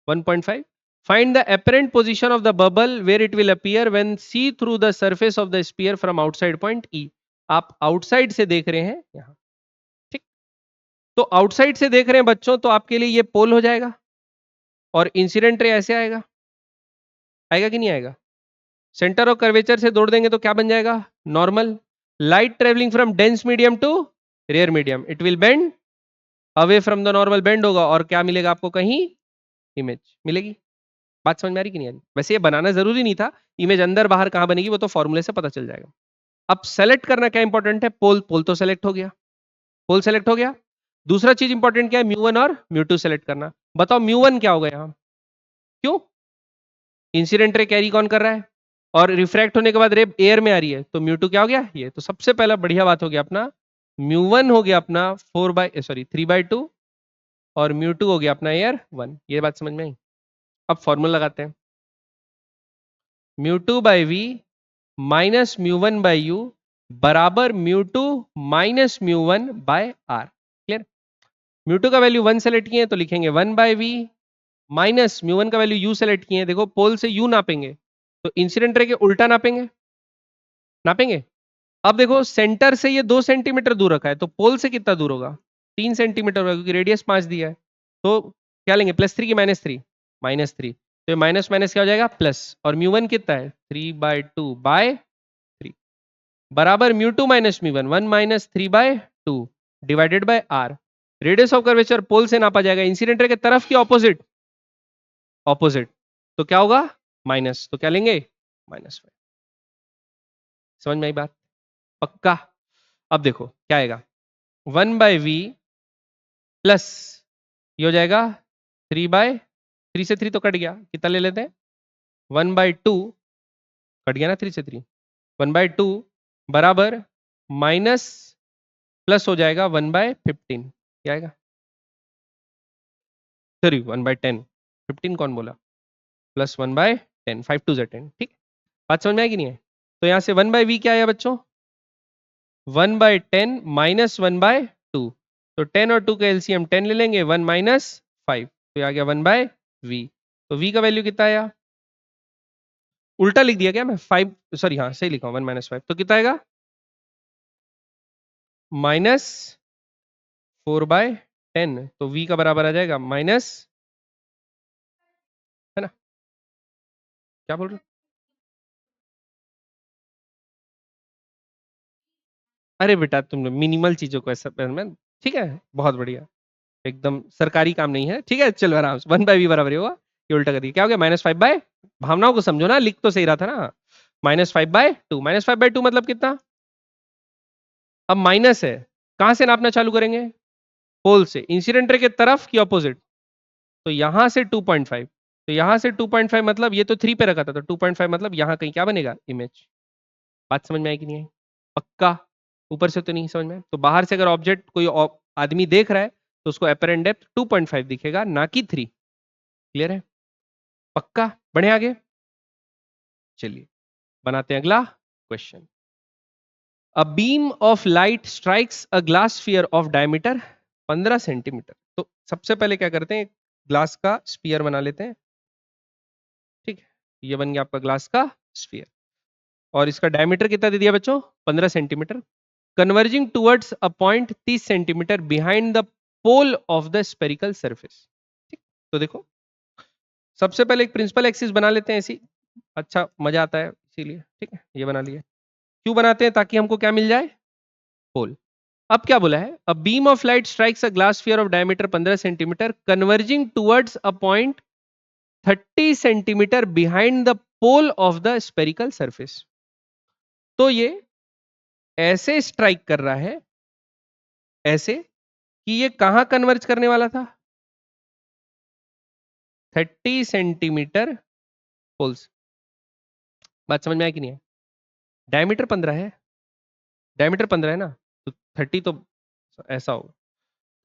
1.5। Find the apparent position of the bubble where it will appear when see through the surface of the sphere from outside point E। आप आउटसाइड से देख रहे हैं यहां, ठीक, तो आउटसाइड से देख रहे हैं बच्चों, तो आपके लिए ये पोल हो जाएगा, और इंसिडेंट रे ऐसे आएगा, आएगा कि नहीं आएगा, सेंटर ऑफ कर्वेचर से जोड़ देंगे तो क्या बन जाएगा normal. Light travelling from dense medium to rare medium, it will bend away from the normal, bend होगा, और क्या मिलेगा आपको कहीं इमेज मिलेगी। बात समझ में आ रही कि नहीं आ रही, वैसे ये बनाना जरूरी नहीं था, इमेज अंदर बाहर कहां बनेगी वो तो फॉर्मूले से पता चल जाएगा। अब सेलेक्ट करना क्या इंपॉर्टेंट है, पोल, पोल तो सेलेक्ट हो गया, पोल सेलेक्ट हो गया। दूसरा चीज इंपॉर्टेंट क्या है, म्यू1 और म्यू2 सेलेक्ट करना। बताओ म्यू1 क्या होगा यहां, क्यों इंसिडेंट रे कैरी कौन कर रहा है, और रिफ्रैक्ट होने के बाद रे एयर में आ रही है, तो म्यू2 क्या हो गया ये, तो सबसे पहला बढ़िया बात हो गया अपना म्यू 1 हो गया अपना 3/2 और म्यू 2 हो गया अपना एयर 1। ये बात समझ में आई? अब फॉर्मूला लगाते हैं। μ2/v माइनस μ1/u बराबर μ2 माइनस μ1/r। क्लियर? μ2 का वैल्यू 1 सेलेक्ट किए तो लिखेंगे 1/v माइनस μ1 का वैल्यू u सेलेक्ट किए, देखो पोल से u नापेंगे तो इंसिडेंट रे के उल्टा नापेंगे, नापेंगे। अब देखो सेंटर से ये 2 सेंटीमीटर दूर रखा है तो पोल से कितना दूर होगा? 3 सेंटीमीटर होगा क्योंकि रेडियस 5 दिया है। तो क्या लेंगे, +3 की -3? -3। तो ये माइनस माइनस क्या हो जाएगा, प्लस। और μ1 कितना है, 3/2/3 बराबर μ2 minus μ1 1 minus 3/2 divided by r। Radius of curvature pole से नापा जाएगा, इंसिडेंट रे के तरफ की ऑपोजिट, ऑपोजिट। तो क्या होगा, माइनस। तो क्या लेंगे, -5। समझ में आई बात? पक्का? अब देखो क्या आएगा, 1/v प्लस ये हो जाएगा 3 से 3 तो कट गया, कितना ले लेते हैं, 1/2 कट गया ना 3 से 3, 1/2 बराबर माइनस प्लस हो जाएगा 1/15। क्या आएगा, सॉरी 1/10, 15 कौन बोला, प्लस 1/10, 5 2 10। ठीक, बात समझ में आएगी नहीं है? तो यहां से 1/v क्या आया बच्चों, 1/10 माइनस 1/2। तो 10 और 2 का एलसीएम 10 ले लेंगे, 1 माइनस 5 तो ये आ गया 1/v। तो v का वैल्यू कितना आया, उल्टा लिख दिया क्या मैं, 5 सॉरी हाँ सही लिखा हूं, 1 माइनस 5 तो कितना आएगा, -4/10। तो v का बराबर आ जाएगा माइनस, है ना, क्या बोल रहे हो? अरे बेटा तुमने मिनिमल चीजों को ऐसा में, ठीक है बहुत बढ़िया, एकदम सरकारी काम नहीं है, ठीक है चलो आराम से। 1/v बराबर ही होगा, ये उल्टा कर दिया, क्या हो गया, -5/, भावनाओं को समझो ना, लिख तो सही रहा था ना, -5/2। -5/2 मतलब कितना, अब माइनस है, कहां से नापना चालू करेंगे, पोल से, इंसिडेंट रे के तरफ की ऑपोजिट। तो यहां से 2.5, तो यहां से 2.5 मतलब ये तो 3 पे रखा था, तो 2.5 मतलब यहां कहीं क्या बनेगा, इमेज। बात समझ में आई कि नहीं आई? पक्का? ऊपर से तो नहीं समझ में? तो बाहर से अगर ऑब्जेक्ट कोई आदमी देख रहा है तो उसको अपेरेंट डेप्थ 2.5 दिखेगा, ना कि 3। क्लियर है? पक्का? बढ़े आगे, चलिए बनाते हैं अगला question. A beam of light strikes a glass sphere of diameter 15 centimetre. तो सबसे पहले क्या करते हैं, ग्लास का स्फीयर बना लेते हैं। ठीक है, ये बन गया आपका ग्लास का स्फीयर और इसका डायमीटर कितना दे दिया बच्चों, 15 centimetre. Converging towards a point 30 centimetre behind the pole of the spherical surface. ठीक, तो देखो सबसे पहले एक प्रिंसिपल एक्सिस बना लेते हैं ऐसी, अच्छा मजा आता है इसीलिए। ठीक है, ये बना लिया। क्यों बनाते हैं, ताकि हमको क्या मिल जाए, पोल। अब क्या बोला है, a beam of light strikes a glass sphere of diameter 15 centimetre converging towards a point 30 centimetre behind the pole of the spherical surface. तो ये ऐसे स्ट्राइक कर रहा है, ऐसे कि ये कहां कन्वर्ज करने वाला था, 30 सेंटीमीटर पोल्स। बात समझ में आया कि नहीं है? डायमीटर 15 है, डायमीटर 15 है ना, तो 30 तो ऐसा होगा।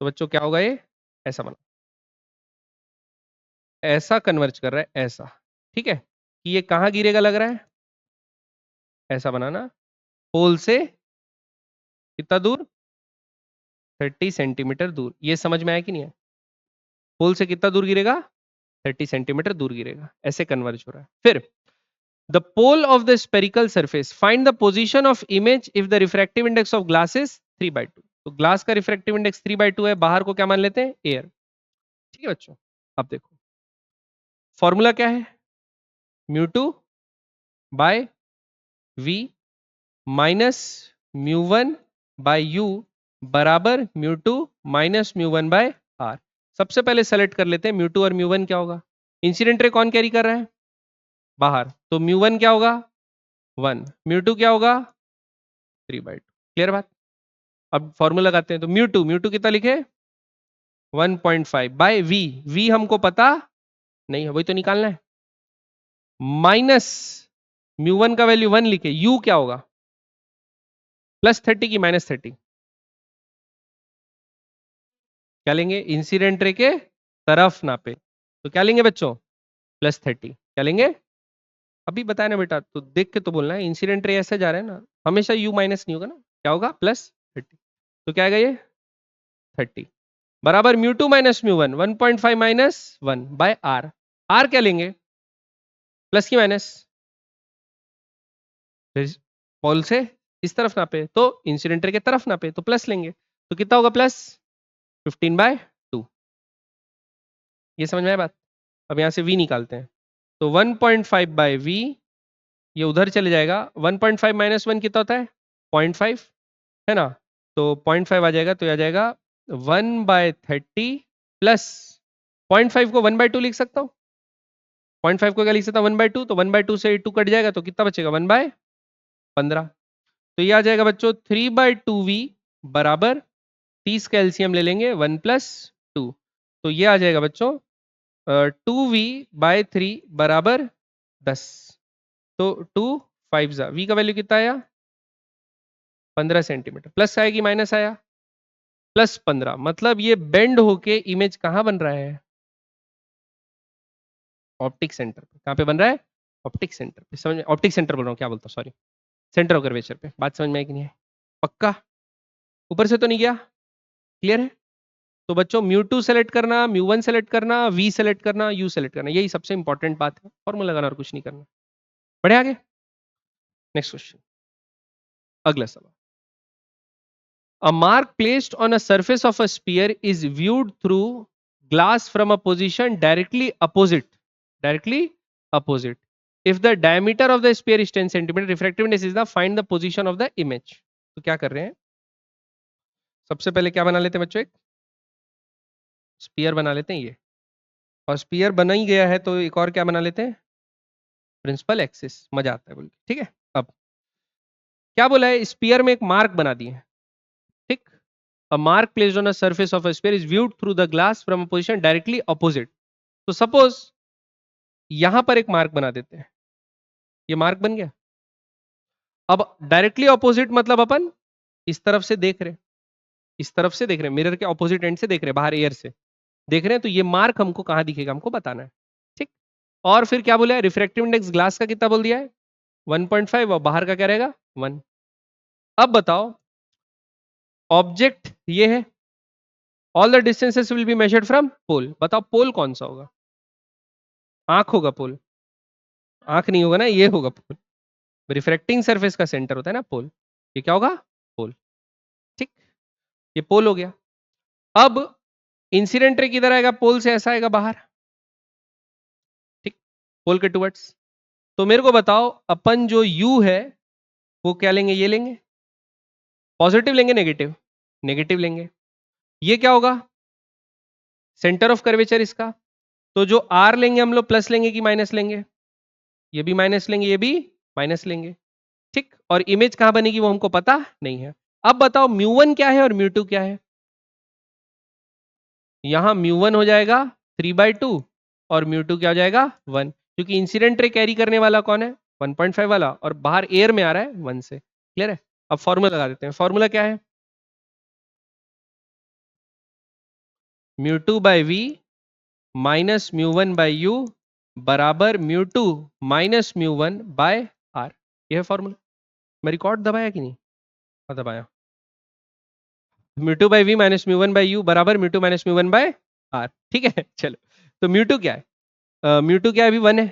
तो बच्चों क्या होगा, ये ऐसा बना, ऐसा कन्वर्ज कर रहा है, ऐसा। ठीक है, कि ये कहां गिरेगा लग रहा है, ऐसा बनाना, पोल से कितना दूर, 30 सेंटीमीटर दूर। ये समझ में आया कि नहीं है? पोल से कितना दूर गिरेगा, 30 सेंटीमीटर दूर गिरेगा, ऐसे कन्वर्ज हो रहा है। फिर the pole of the spherical surface, find the position of image if the refractive index of glass is 3/2। तो ग्लास का रिफ्रैक्टिव इंडेक्स 3/2 है, बाहर को क्या मान लेते हैं, एयर। ठीक है बच्चों, अब देखो फॉर्मूला क्या है, μ2/v माइनस μ1/u बराबर μ2 माइनस μ1/r। सबसे पहले सेलेक्ट कर लेते हैं μ2 और μ1 क्या होगा, इंसिडेंट रे कौन कैरी कर रहा है, बाहर, तो μ1 क्या होगा, 1, μ2 क्या होगा, 3/2। क्लियर बात? अब फॉर्मूला लगाते हैं, तो μ2 कितना लिखे, 1.5 बाय v, v हमको पता नहीं है, वही तो निकालना है, माइनस μ1 का वैल्यू 1 लिखे, u क्या होगा, +30 की -30, क्या लेंगे, इंसिडेंट रे के तरफ नापे, तो क्या लेंगे बच्चों, +30। क्या लेंगे, अभी बताया ना बेटा, तो देख के तो बोलना है, इंसिडेंट रे ऐसे जा रहा है ना, हमेशा यू माइनस नहीं होगा ना, क्या होगा, +30। तो क्या आएगा ये 30 बराबर mu two minus mu one, 1.5 minus 1 by are. R क्या लेंगे, प्लस की माइनस, पोल से इस तरफ नापे तो इंसिडेंट रे के तरफ नापे तो प्लस लेंगे, तो कितना होगा प्लस 15/2। ये समझ में आया बात। अब यहां से v निकालते हैं, तो 1.5 बाय v, ये उधर चले जाएगा, 1.5 माइनस 1 कितना होता है 0.5, है ना, तो 0.5 आ जाएगा, तो ये आ जाएगा 1/30 प्लस 0.5 को 1/2 लिख सकता हूँ, 0.5 को क्या लिख सकता हूँ 1/2, तो 1/2 से 2 कट जाएगा, तो कितना बचेगा 1/15। तो ये आ जाएगा बच्चों 3/2v बराबर 30 का एलसीएम ले लेंगे 1+2, तो ये आ जाएगा बच्चों 2v/3 बराबर 10, तो 2 5 जा, v का वैल्यू कितना आया 15 सेंटीमीटर, प्लस आएगी माइनस आया, +15, मतलब ये बेंड होके इमेज कहाँ बन रहा है, ऑप्टिक सेंटर पे। कहाँ पे बन रहा है, ऑप्टिक सेंटर पे, समझ में, ऑप्टिक सेंटर बोल रहा हूँ, क्या बोलता हूँ, सॉरी, सेंटर ऑफ कर्वेचर पे। बात समझ में आई कि नहीं है, पक्का, ऊपर से तो नहीं गया, क्लियर है। तो बच्चों म्यू टू सेलेक्ट करना, म्यू वन सेलेक्ट करना, वी सेलेक्ट करना, यू सेलेक्ट करना, यही सबसे इंपॉर्टेंट बात है, फॉर्मूला लगाना और कुछ नहीं करना। बढ़े आगे, नेक्स्ट क्वेश्चन, अगला सवाल। A mark placed on a surface of a sphere is viewed through glass from a position directly opposite. Directly opposite. If the diameter of the sphere is 10 centimeter, refractive index is the find the position of the image. तो क्या कर रहे हैं, सबसे पहले क्या बना लेते हैं बच्चों, एक स्पीयर बना लेते हैं ये, और स्पीयर बना ही गया है तो एक और क्या बना लेते हैं, प्रिंसिपल एक्सिस। मजा आता है बोल के, ठीक है। अब क्या बोला है, स्पीयर में एक मार्क बना दिए, ठीक। A mark placed on a surface of a sphere is viewed through the glass from a position directly opposite. तो सपोज यहां पर एक मार्क बना देते हैं, ये मार्क बन गया। अब डायरेक्टली ऑपोजिट मतलब अपन इस तरफ से देख रहे, इस तरफ से देख रहे, मिरर के ऑपोजिट एंड से देख रहे, बाहर एयर से देख रहे हैं, तो ये मार्क हमको कहां दिखेगा, हमको बताना है, ठीक। और फिर क्या बोला है, रिफ्रैक्टिव इंडेक्स ग्लास का कितना बोल दिया है 1.5, और बाहर का क्या रहेगा 1। अब बताओ, ऑब्जेक्ट ये है, all the distances will be measured from pole, बताओ पोल कौन सा होगा, आंख होगा पोल, आंख नहीं होगा ना, ये होगा पोल, रिफ्रैक्टिंग सरफेस का सेंटर होता है ना पोल, ये क्या होगा पोल, ठीक। ये पोल हो गया। अब इंसिडेंट रे किधर आएगा, पोल से ऐसा आएगा बाहर, ठीक, पोल के टुवर्ड्स। तो मेरे को बताओ अपन जो u है वो क्या लेंगे, ये लेंगे, पॉजिटिव लेंगे नेगेटिव, नेगेटिव लेंगे। ये क्या होगा, सेंटर ऑफ कर्वेचर इसका, तो जो r लेंगे हम लोग प्लस लेंगे कि माइनस लेंगे, ये भी माइनस लेंगे, ये भी माइनस लेंगे, ठीक। और इमेज कहां बनेगी वो हमको पता नहीं है। अब बताओ म्यू वन क्या है और म्यू टू क्या है, यहां म्यू वन हो जाएगा 3/2 और म्यू टू क्या हो जाएगा 1, क्योंकि इंसिडेंट रे कैरी करने वाला कौन है 1.5 वाला, और बाहर एयर में आ रहा है 1 से, क्लियर है। अब फॉर्मूला लगा देते हैं, फॉर्मूला क्या है, mu two by v minus mu one by u बराबर mu two minus mu one by r, यह है फॉर्मूला। मैं रिकॉर्ड दबाया कि नहीं, हाँ दबाया, mu two by v minus mu one by u बराबर mu two minus mu one by r, ठीक है। चलो, तो म्यू टू क्या है, म्यू टू क्या है अभी 1 है,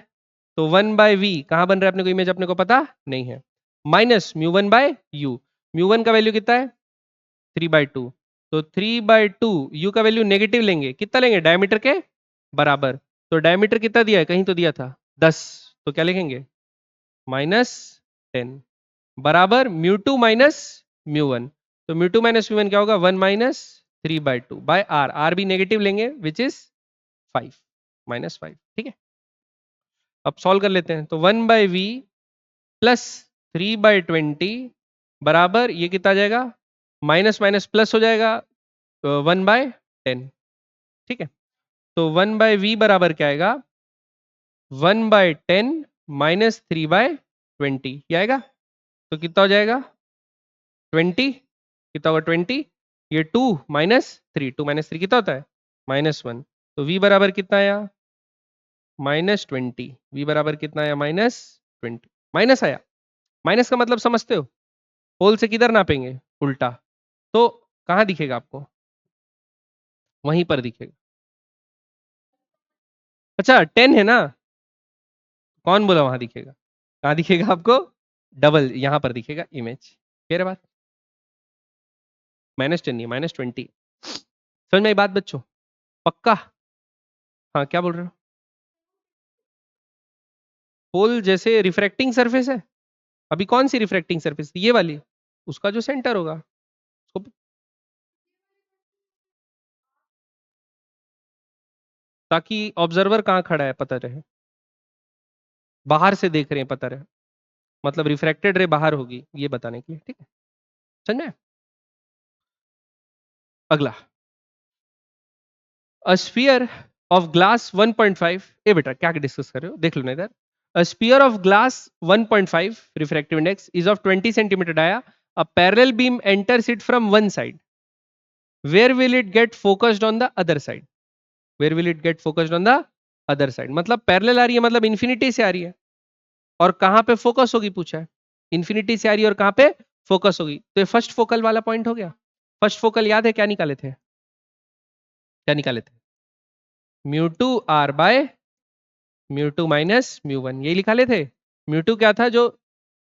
तो 1 बाय वी कहां बन रहा है अपने को, इमेज अपने को पता नहीं है, minus mu one by u, mu one का वैल्यू कितना है 3/2, तो 3/2 यू का वैल्यू नेगेटिव लेंगे, कितना लेंगे डायमीटर के बराबर, तो डायमीटर कितना दिया है, कहीं तो दिया था 10, तो क्या लिखेंगे -10 बराबर mu two minus mu one, तो mu two minus mu one क्या होगा 1 माइनस 3/2 बाय आर, आर भी नेगेटिव लेंगे विच इज 5 -5, ठीक है। अब सॉल्व कर लेते हैं, तो 1 बाई वी प्लस 3/20 बराबर ये कितना आ जाएगा, माइनस माइनस प्लस हो जाएगा 1/10, ठीक है। तो 1 बाई वी बराबर क्या आएगा 1/10 माइनस 3/20, ये आएगा, तो कितना हो जाएगा 20, कितना होगा 20, ये 2 -3, 2 -3 कितना होता है -1, तो v बराबर कितना आया -20, v बराबर कितना आया -20, माइनस आया। माइनस का मतलब समझते हो, पोल से किधर नापेंगे, उल्टा, तो कहां दिखेगा आपको, वहीं पर दिखेगा। अच्छा 10 है ना, कौन बोला वहां दिखेगा, कहां दिखेगा आपको, डबल यहां पर दिखेगा इमेज, क्लियर है बात, -10 नहीं -20, समझ में आई बात बच्चों, पक्का। हाँ क्या बोल रहे हो, पोल जैसे रिफ्रैक्टिंग सरफेस है, अभी कौन सी रिफ्रैक्टिंग सरफेस, ये वाली, उसका जो सेंटर होगा उसको, ताकि ऑब्जर्वर कहाँ खड़ा है पता रहे, बाहर से देख रहे हैं पता रहे, मतलब रिफ्रैक्टेड रे बाहर होगी ये बताने के लिए, ठीक है, समझ में। अगला, अ स्फीयर ऑफ ग्लास 1.5, ए बेटा क्या डिस्कस कर रहे हो देख लो ना इधर, a sphere of glass 1.5 refractive index is of 20 centimetre dia, a parallel beam enters it from one side, where will it get focused on the other side, where will it get focused on the other side, मतलब पैरेलल आ रही है, मतलब इन्फिनिटी से आ रही है, और कहां पे फोकस होगी पूछा है, इन्फिनिटी से आ रही है और कहां पे फोकस होगी, तो ये फर्स्ट फोकल वाला पॉइंट हो गया। फर्स्ट फोकल याद है क्या निकाले थे, क्या निकाले थे, mu two R by mu two minus mu one, यही निकाले थे। म्यू टू क्या था, जो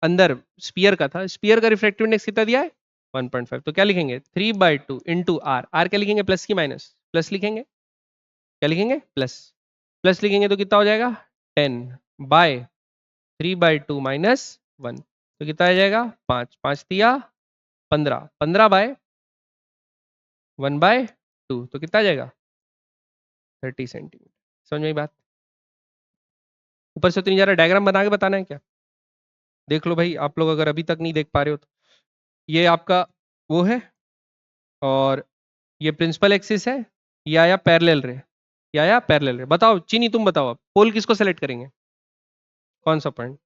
अंदर स्पीयर का था, स्पीयर का रिफ्रैक्टिव इंडेक्स कितना दिया है 1.5, तो क्या लिखेंगे 3/2 इंटू आर, आर क्या लिखेंगे प्लस की माइनस, प्लस लिखेंगे, क्या लिखेंगे प्लस, प्लस लिखेंगे तो कितना हो जाएगा 10/3/2 माइनस 1, तो कितना आ जाएगा 5, 5 दिया 15, 15/1/2, तो कितना आ जाएगा 30 सेंटीमीटर, समझ में आई बात। ऊपर से तो नहीं जा रहा, डायग्राम बना के बताना है क्या, देख लो भाई आप लोग अगर अभी तक नहीं देख पा रहे हो तो, ये आपका वो है, और ये प्रिंसिपल एक्सिस है, ये आया पैरेलल रे, ये आया पैरेलल रे, बताओ चीनी तुम बताओ, अब पोल किसको सेलेक्ट करेंगे, कौन सा पॉइंट,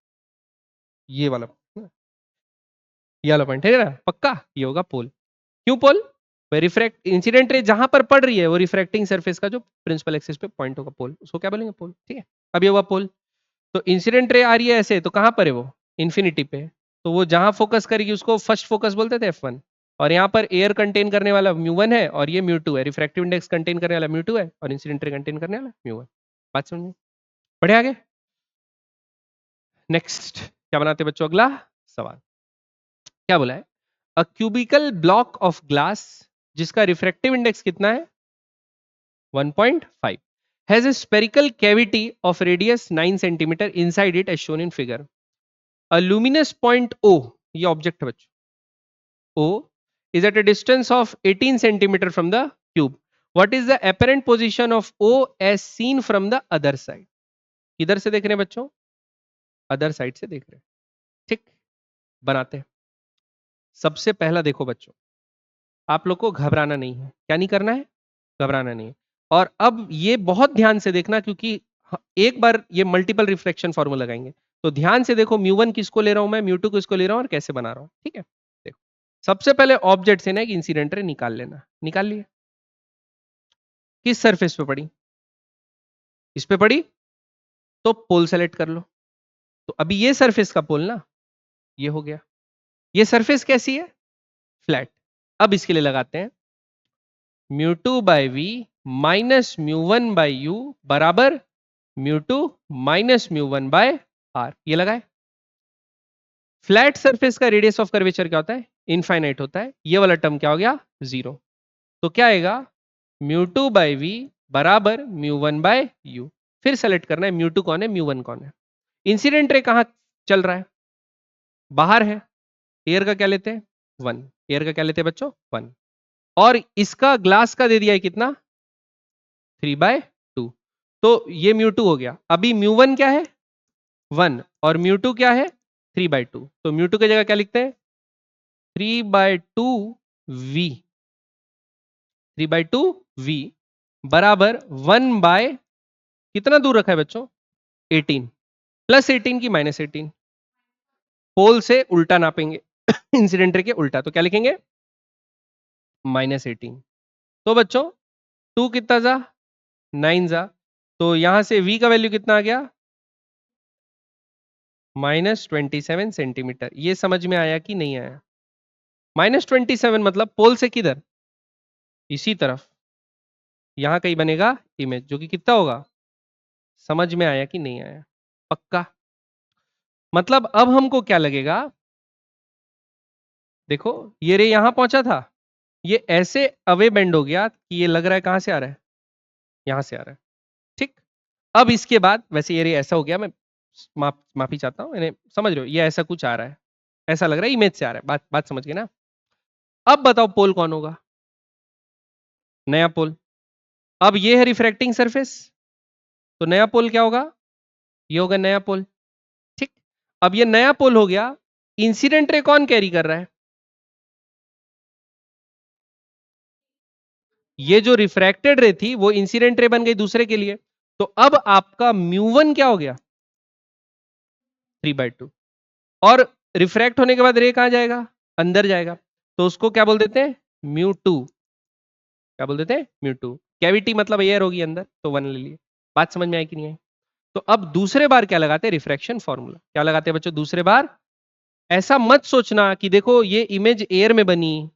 ये वाला, ये वाला पॉइंट है ना पक्का, ये होगा पोल, क्यों पोल, रिफ्रैक्ट इंसिडेंट रे जहां पर पड़ रही है वो रिफ्रैक्टिंग सरफेस का जो प्रिंसिपल एक्सिस पे पॉइंट होगा पोल, उसको क्या बोलेंगे पोल, ठीक है। अब ये हुआ पोल, तो इंसिडेंट रे आ रही है ऐसे, तो कहां पर है वो इन्फिनिटी पे, तो वो जहां फोकस करेगी उसको फर्स्ट फोकस बोलते थे F1, और यहाँ पर एयर कंटेन करने वाला म्यू1 है और ये म्यू2 है, रिफ्रैक्टिव इंडेक्स कंटेन करने वाला म्यू2 है और इंसिडेंट रे कंटेन करने वाला म्यू1, बात समझ में, बढ़े आगे। नेक्स्ट क्या बनाते हैं बच्चों, अगला सवाल क्या बोला है, a cubical block of glass जिसका रिफ्रैक्टिव इंडेक्स कितना है 1.5 has a spherical cavity of radius 9 centimeter inside it as shown in figure, a luminous point O, ये ऑब्जेक्ट है बच्चों, O is at a distance of 18 centimeter from the cube, what is the apparent position of O as seen from the other side, किधर से देख रहे हैं बच्चों, अदर साइड से देख रहे हैं, ठीक, बनाते हैं। सबसे पहला देखो बच्चों, आप लोग को घबराना नहीं है, क्या नहीं करना है, घबराना नहीं है, और अब ये बहुत ध्यान से देखना क्योंकि एक बार ये मल्टीपल रिफ्लेक्शन फॉर्मूला लगाएंगे, तो ध्यान से देखो म्यू1 किसको ले रहा हूं मैं, म्यू2 किसको ले रहा हूं और कैसे बना रहा हूं, ठीक है। देखो सबसे पहले ऑब्जेक्ट से ना एक इंसिडेंट रे निकाल लेना, निकाल लिए, किस सरफेस पे पड़ी, इस पे पड़ी, तो पोल सेलेक्ट कर लो, तो अभी ये सरफेस का पोल ना, ये हो गया, ये सरफेस कैसी है फ्लैट, अब इसके लिए लगाते हैं μ2/v माइनस μ1/u बराबर μ2 माइनस μ1/r, ये लगाए। फ्लैट सरफेस का रेडियस ऑफ कर्वेचर क्या होता है इनफाइनाइट होता है, ये वाला टर्म क्या हो गया जीरो, तो क्या आएगा μ2/v बराबर μ1/u, फिर सेलेक्ट करना है μ2 कौन है μ1 कौन है, इंसिडेंट रे कहां चल रहा है, बाहर है, एयर का क्या लेते हैं 1, एयर का क्या लेते हैं बच्चों 1, और इसका ग्लास का दे दिया है कितना 3/2, तो ये μ2 हो गया, अभी μ1 क्या है 1 और μ2 क्या है 3/2, तो μ2 की जगह क्या लिखते हैं 3/2v, 3/2v बराबर 1 कितना दूर रखा है बच्चों 18, प्लस 18 की माइनस 18, पोल से उल्टा नापेंगे इंसिडेंट रे के उल्टा, तो क्या लिखेंगे -18। तो बच्चों 2 कितना जा 9 जा, तो यहां से v का वैल्यू कितना आ गया -27 सेंटीमीटर। ये समझ में आया कि नहीं आया? -27 मतलब पोल से किधर, इसी तरफ, यहां कहीं बनेगा इमेज जो कि कितना होगा, समझ में आया कि नहीं आया? पक्का? मतलब अब हमको क्या लगेगा, देखो ये रे यहां पहुंचा था, ये ऐसे अवे बेंड हो गया कि ये लग रहा है कहां से आ रहा है, यहां से आ रहा है। ठीक, अब इसके बाद वैसे ये रे ऐसा हो गया, मैं माफी चाहता हूं, यानी समझ रहे हो ये ऐसा कुछ आ रहा है, ऐसा लग रहा है इमेज से आ रहा है, बात बात समझ गए ना? अब बताओ पोल कौन होगा, नया पोल। अब ये है रिफ्रैक्टिंग सरफेस, तो नया पोल क्या होगा, ये होगा नया पोल। ठीक, अब ये नया पोल हो गया, इंसिडेंट रे कौन कैरी कर रहा है, ये जो रिफ्रैक्टेड रे थी वो इंसिडेंट रे बन गई दूसरे के लिए, तो अब आपका म्यू 1 क्या हो गया 3/2, और रिफ्रैक्ट होने के बाद रे कहां जाएगा, अंदर जाएगा, तो उसको क्या बोल देते हैं म्यू 2, क्या बोल देते हैं म्यू 2। कैविटी मतलब एयर होगी अंदर, तो 1 ले लिए। बात समझ में आई कि नहीं आई? तो अब दूसरे बार क्या लगाते हैं, रिफ्रैक्शन फॉर्मूला। क्या लगाते हैं बच्चों दूसरे बार? ऐसा मत सोचना कि देखो ये इमेज एयर में बनी,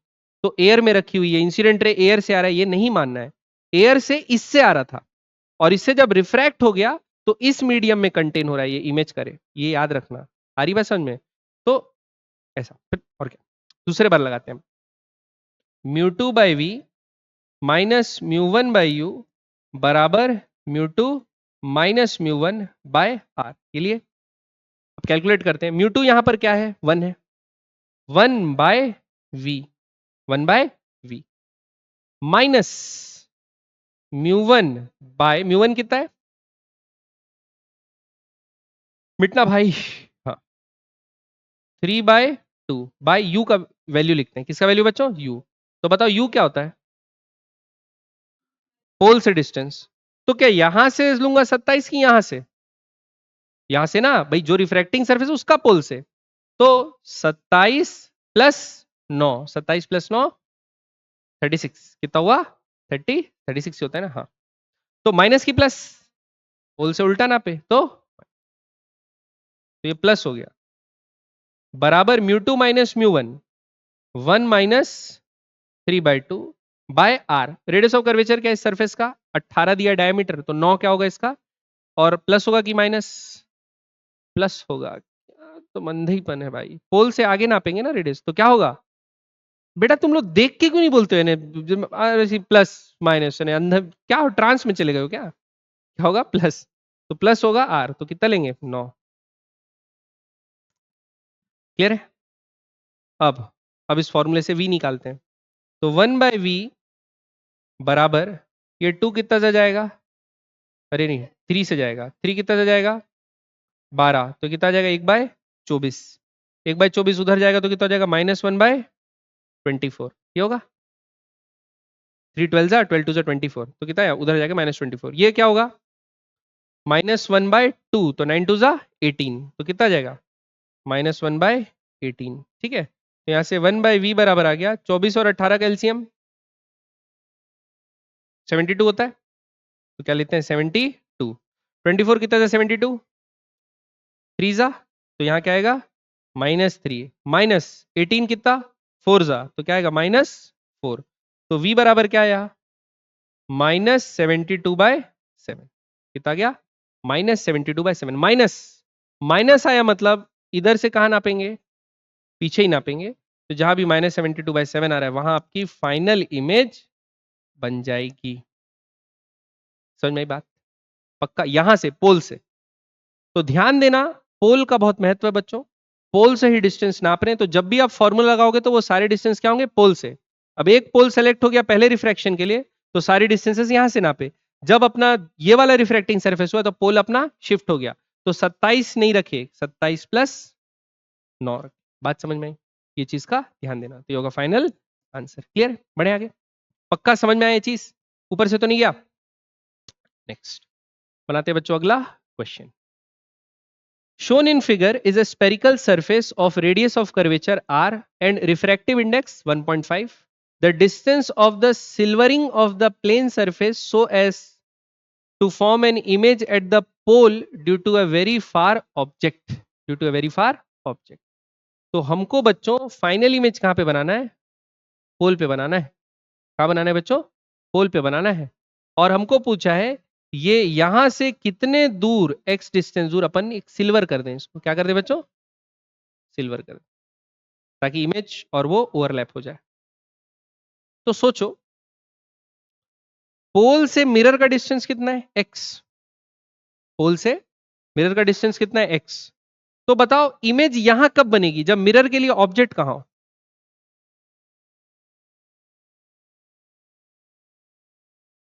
तो एयर में रखी हुई है, इंसिडेंट रे एयर से आ रहा है, ये नहीं मानना है। एयर से इससे आ रहा था, और इससे जब रिफ्रैक्ट हो गया तो इस मीडियम में कंटेन हो रहा है, ये इमेज करे, ये याद रखना। आ रही बात समझ में? तो ऐसा, फिर और क्या, दूसरे बार लगाते हैं, μ2/v माइनस μ1/u बराबर μ2 माइनस μ1/r के लिए। अब कैलकुलेट करते हैं, μ2 यहां पर क्या है 1 है, 1/v, 1/v माइनस μ1 कितना है, मिटना भाई, हाँ 3/2 बाय u का वैल्यू लिखते हैं, किसका वैल्यू बच्चों, u। तो बताओ u क्या होता है, पोल से डिस्टेंस। तो क्या यहां से लूंगा 27 की यहां से, यहां से ना भाई, जो रिफ्रैक्टिंग सरफेस उसका पोल से, तो 27 प्लस 9, 27 प्लस 9 36, कितना हुआ 36 होता है ना, हाँ। तो माइनस की प्लस, पोल से उल्टा नापे तो ये प्लस हो गया, बराबर μ2 minus μ1, 1 minus 3/2 by are. Radius of curvature क्या है इस सरफेस का, 18 दिया डायमीटर, तो 9 क्या होगा इसका, और प्लस होगा कि माइनस, प्लस होगा। तो मंदीपन है भाई, पोल से आगे नापेंगे ना रेडियस, तो क्या होगा बेटा, तुम लोग देख के क्यों नहीं बोलते हो प्लस माइनस, अंदर क्या हो, ट्रांस में चले गए हो क्या, क्या होगा प्लस, तो प्लस होगा आर, तो कितना लेंगे 9। क्लियर है? अब इस फॉर्मूले से v निकालते हैं, तो 1/v बराबर, ये 2 कितना से जाएगा, अरे नहीं 3 से जाएगा, 3 कितना से जाएगा 12, तो कितना जाएगा 1/24, 1/24 उधर जाएगा तो कितना हो जाएगा -1/24, ये होगा 3 12 12 2 24, तो कितना है उधर जाएगा -24, ये क्या होगा -1/2, तो 9 2 18, तो कितना जाएगा -1/18। ठीक है, तो यहाँ से 1/v बराबर आ गया 24 और 18 का एलसीएम 72 होता है, तो क्या लेते हैं 72, 24 कितना था 72, 3 जा, तो यहाँ क्या आएगा -3, माइनस 18 कितना 4 जा, तो क्या आएगा -4, तो v बराबर क्या आया -72/7, कितना गया -72/7, माइनस, माइनस आया मतलब इधर से कहाँ नापेंगे, पीछे ही नापेंगे, तो जहां भी -72/7 आ रहा है वहां आपकी फाइनल इमेज बन जाएगी। समझ में आई बात? पक्का, यहां से पोल से। तो ध्यान देना, पोल का बहुत महत्व है बच्चों, पोल से ही डिस्टेंस नाप रहे हैं, तो जब भी आप फॉर्मूला लगाओगे तो वो सारे डिस्टेंस क्या होंगे पोल से। अब एक पोल सेलेक्ट हो गया पहले रिफ्रैक्शन के लिए, तो सारी डिस्टेंसेस यहां से नापे। जब अपना ये वाला रिफ्रैक्टिंग सरफेस हुआ तो पोल अपना शिफ्ट हो गया, तो 27 नहीं रखे, 27 प्लस 9 रखे। बात समझ में आई? ये चीज का ध्यान देना, तो ये होगा फाइनल आंसर। क्लियर? बढ़े आगे, पक्का समझ में आया ये चीज, ऊपर से तो नहीं गया? नेक्स्ट बनाते हैं बच्चों अगला question. Shown in figure is a spherical surface of radius of curvature r and refractive index 1.5. The distance of the silvering of the plane surface so as to form an image at the pole due to a very far object, due to a very far object. तो हमको बच्चों फाइनल इमेज कहां पे बनाना है? पोल पे बनाना है। कहां बनाना है बच्चों? पोल पे बनाना है। और हमको पूछा है ये यहां से कितने दूर x डिस्टेंस दूर अपन एक सिल्वर कर दें, इसको क्या कर दें बच्चों? सिल्वर कर दें, ताकि इमेज और वो ओवरलैप हो जाए। तो सोचो पोल से मिरर का डिस्टेंस कितना है? x। पोल से मिरर का डिस्टेंस कितना है? x। तो बताओ इमेज यहां कब बनेगी? जब मिरर के लिए ऑब्जेक्ट कहां हो?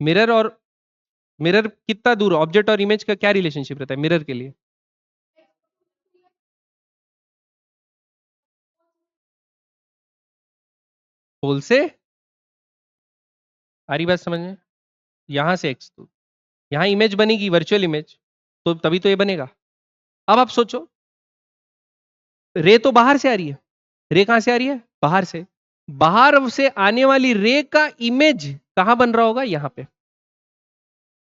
मिरर और मिरर कितना दूर? ऑब्जेक्ट और इमेज का क्या रिलेशनशिप रहता है मिरर के लिए? पोल से, आ रही बात समझ में? यहां से x दूर, यहां इमेज बनेगी वर्चुअल इमेज, तो तभी तो ये बनेगा। अब आप सोचो रे तो बाहर से आ रही है, रे कहां से आ रही है? बाहर से। बाहर से आने वाली रे का इमेज कहां बन रहा होगा? यहां पे।